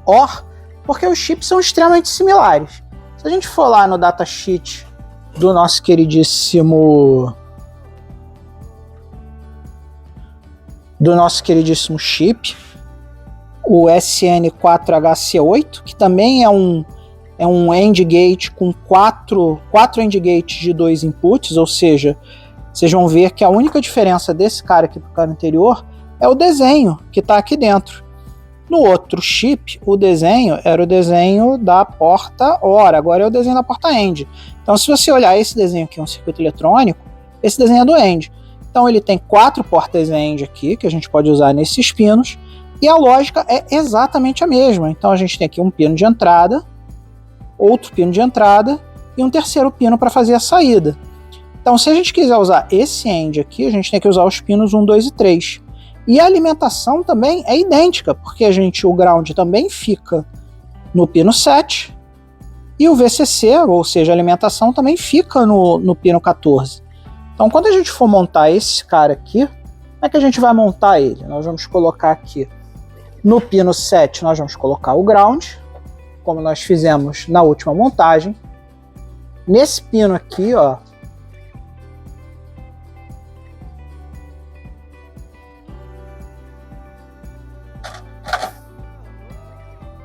OR, porque os chips são extremamente similares. Se a gente for lá no datasheet do nosso queridíssimo chip, o SN4HC8, que também é um AND gate com quatro AND gates de 2 inputs, ou seja, vocês vão ver que a única diferença desse cara aqui para o cara anterior é o desenho que está aqui dentro. No outro chip, o desenho era o desenho da porta OR, agora é o desenho da porta AND. Então, se você olhar esse desenho aqui, um circuito eletrônico, esse desenho é do AND. Então, ele tem 4 portas AND aqui, que a gente pode usar nesses pinos, e a lógica é exatamente a mesma. Então, a gente tem aqui um pino de entrada, outro pino de entrada e um terceiro pino para fazer a saída. Então, se a gente quiser usar esse AND aqui, a gente tem que usar os pinos 1, 2 e 3. E a alimentação também é idêntica, porque o ground também fica no pino 7 e o VCC, ou seja, a alimentação também fica no pino 14. Então, quando a gente for montar esse cara aqui, como é que a gente vai montar ele? Nós vamos colocar aqui no pino 7, nós vamos colocar o ground, como nós fizemos na última montagem. Nesse pino aqui, ó,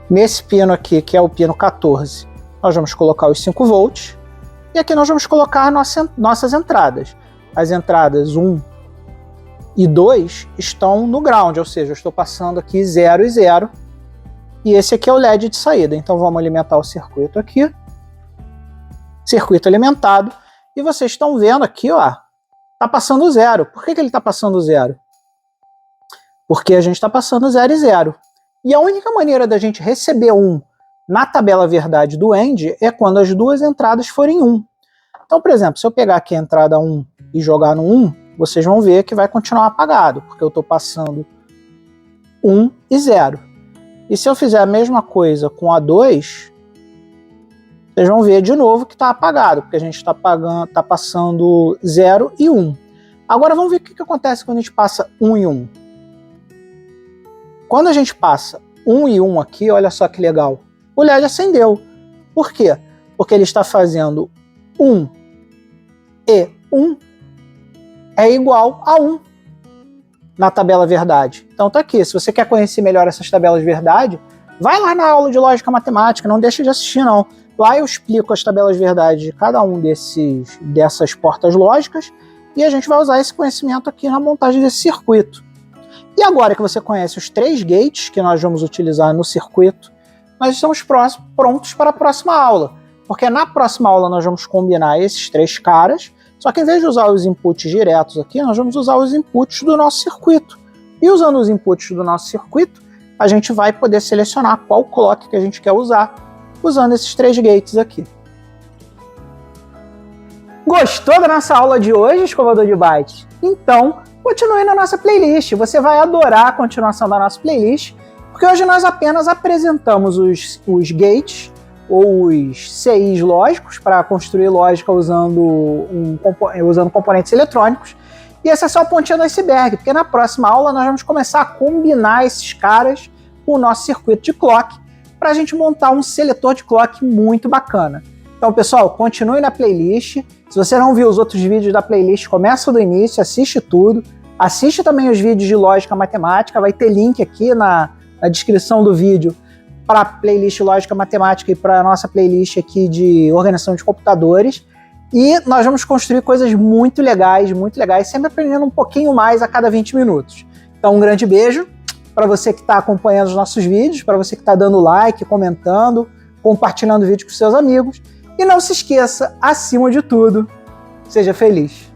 nesse pino aqui, que é o pino 14, nós vamos colocar os 5 volts. E aqui nós vamos colocar nossas entradas. As entradas 1 e 2 estão no ground, ou seja, eu estou passando aqui 0 e 0. E esse aqui é o LED de saída. Então vamos alimentar o circuito aqui. Circuito alimentado. E vocês estão vendo aqui, ó, está passando 0. Por que ele está passando 0? Porque a gente está passando 0 e 0. E a única maneira da gente receber 1 na tabela verdade do AND é quando as duas entradas forem 1. Então, por exemplo, se eu pegar aqui a entrada 1 e jogar no 1, vocês vão ver que vai continuar apagado, porque eu estou passando 1 e 0. E se eu fizer a mesma coisa com a 2, vocês vão ver de novo que está apagado, porque a gente está passando 0 e 1. Agora vamos ver o que acontece quando a gente passa 1 e 1. Quando a gente passa 1 e 1 aqui, olha só que legal, o LED acendeu. Por quê? Porque ele está fazendo 1 e 1 é igual a 1 na tabela verdade. Então tá aqui, se você quer conhecer melhor essas tabelas verdade, vai lá na aula de lógica matemática, não deixa de assistir não. Lá eu explico as tabelas verdade de cada um dessas portas lógicas e a gente vai usar esse conhecimento aqui na montagem desse circuito. E agora que você conhece os 3 gates que nós vamos utilizar no circuito, nós estamos prontos para a próxima aula. Porque na próxima aula nós vamos combinar esses 3 caras, só que em vez de usar os inputs diretos aqui, nós vamos usar os inputs do nosso circuito. E usando os inputs do nosso circuito, a gente vai poder selecionar qual clock que a gente quer usar, usando esses 3 gates aqui. Gostou da nossa aula de hoje, escovador de bytes? Então, continue na nossa playlist. Você vai adorar a continuação da nossa playlist, porque hoje nós apenas apresentamos os gates, ou os CIs lógicos, para construir lógica usando componentes eletrônicos. E essa é só a pontinha do iceberg, porque na próxima aula nós vamos começar a combinar esses caras com o nosso circuito de clock, para a gente montar um seletor de clock muito bacana. Então, pessoal, continue na playlist. Se você não viu os outros vídeos da playlist, começa do início, assiste tudo. Assiste também os vídeos de lógica matemática, vai ter link aqui na descrição do vídeo para a playlist Lógica Matemática e para a nossa playlist aqui de organização de computadores. E nós vamos construir coisas muito legais, sempre aprendendo um pouquinho mais a cada 20 minutos. Então, um grande beijo para você que está acompanhando os nossos vídeos, para você que está dando like, comentando, compartilhando o vídeo com seus amigos. E não se esqueça, acima de tudo, seja feliz.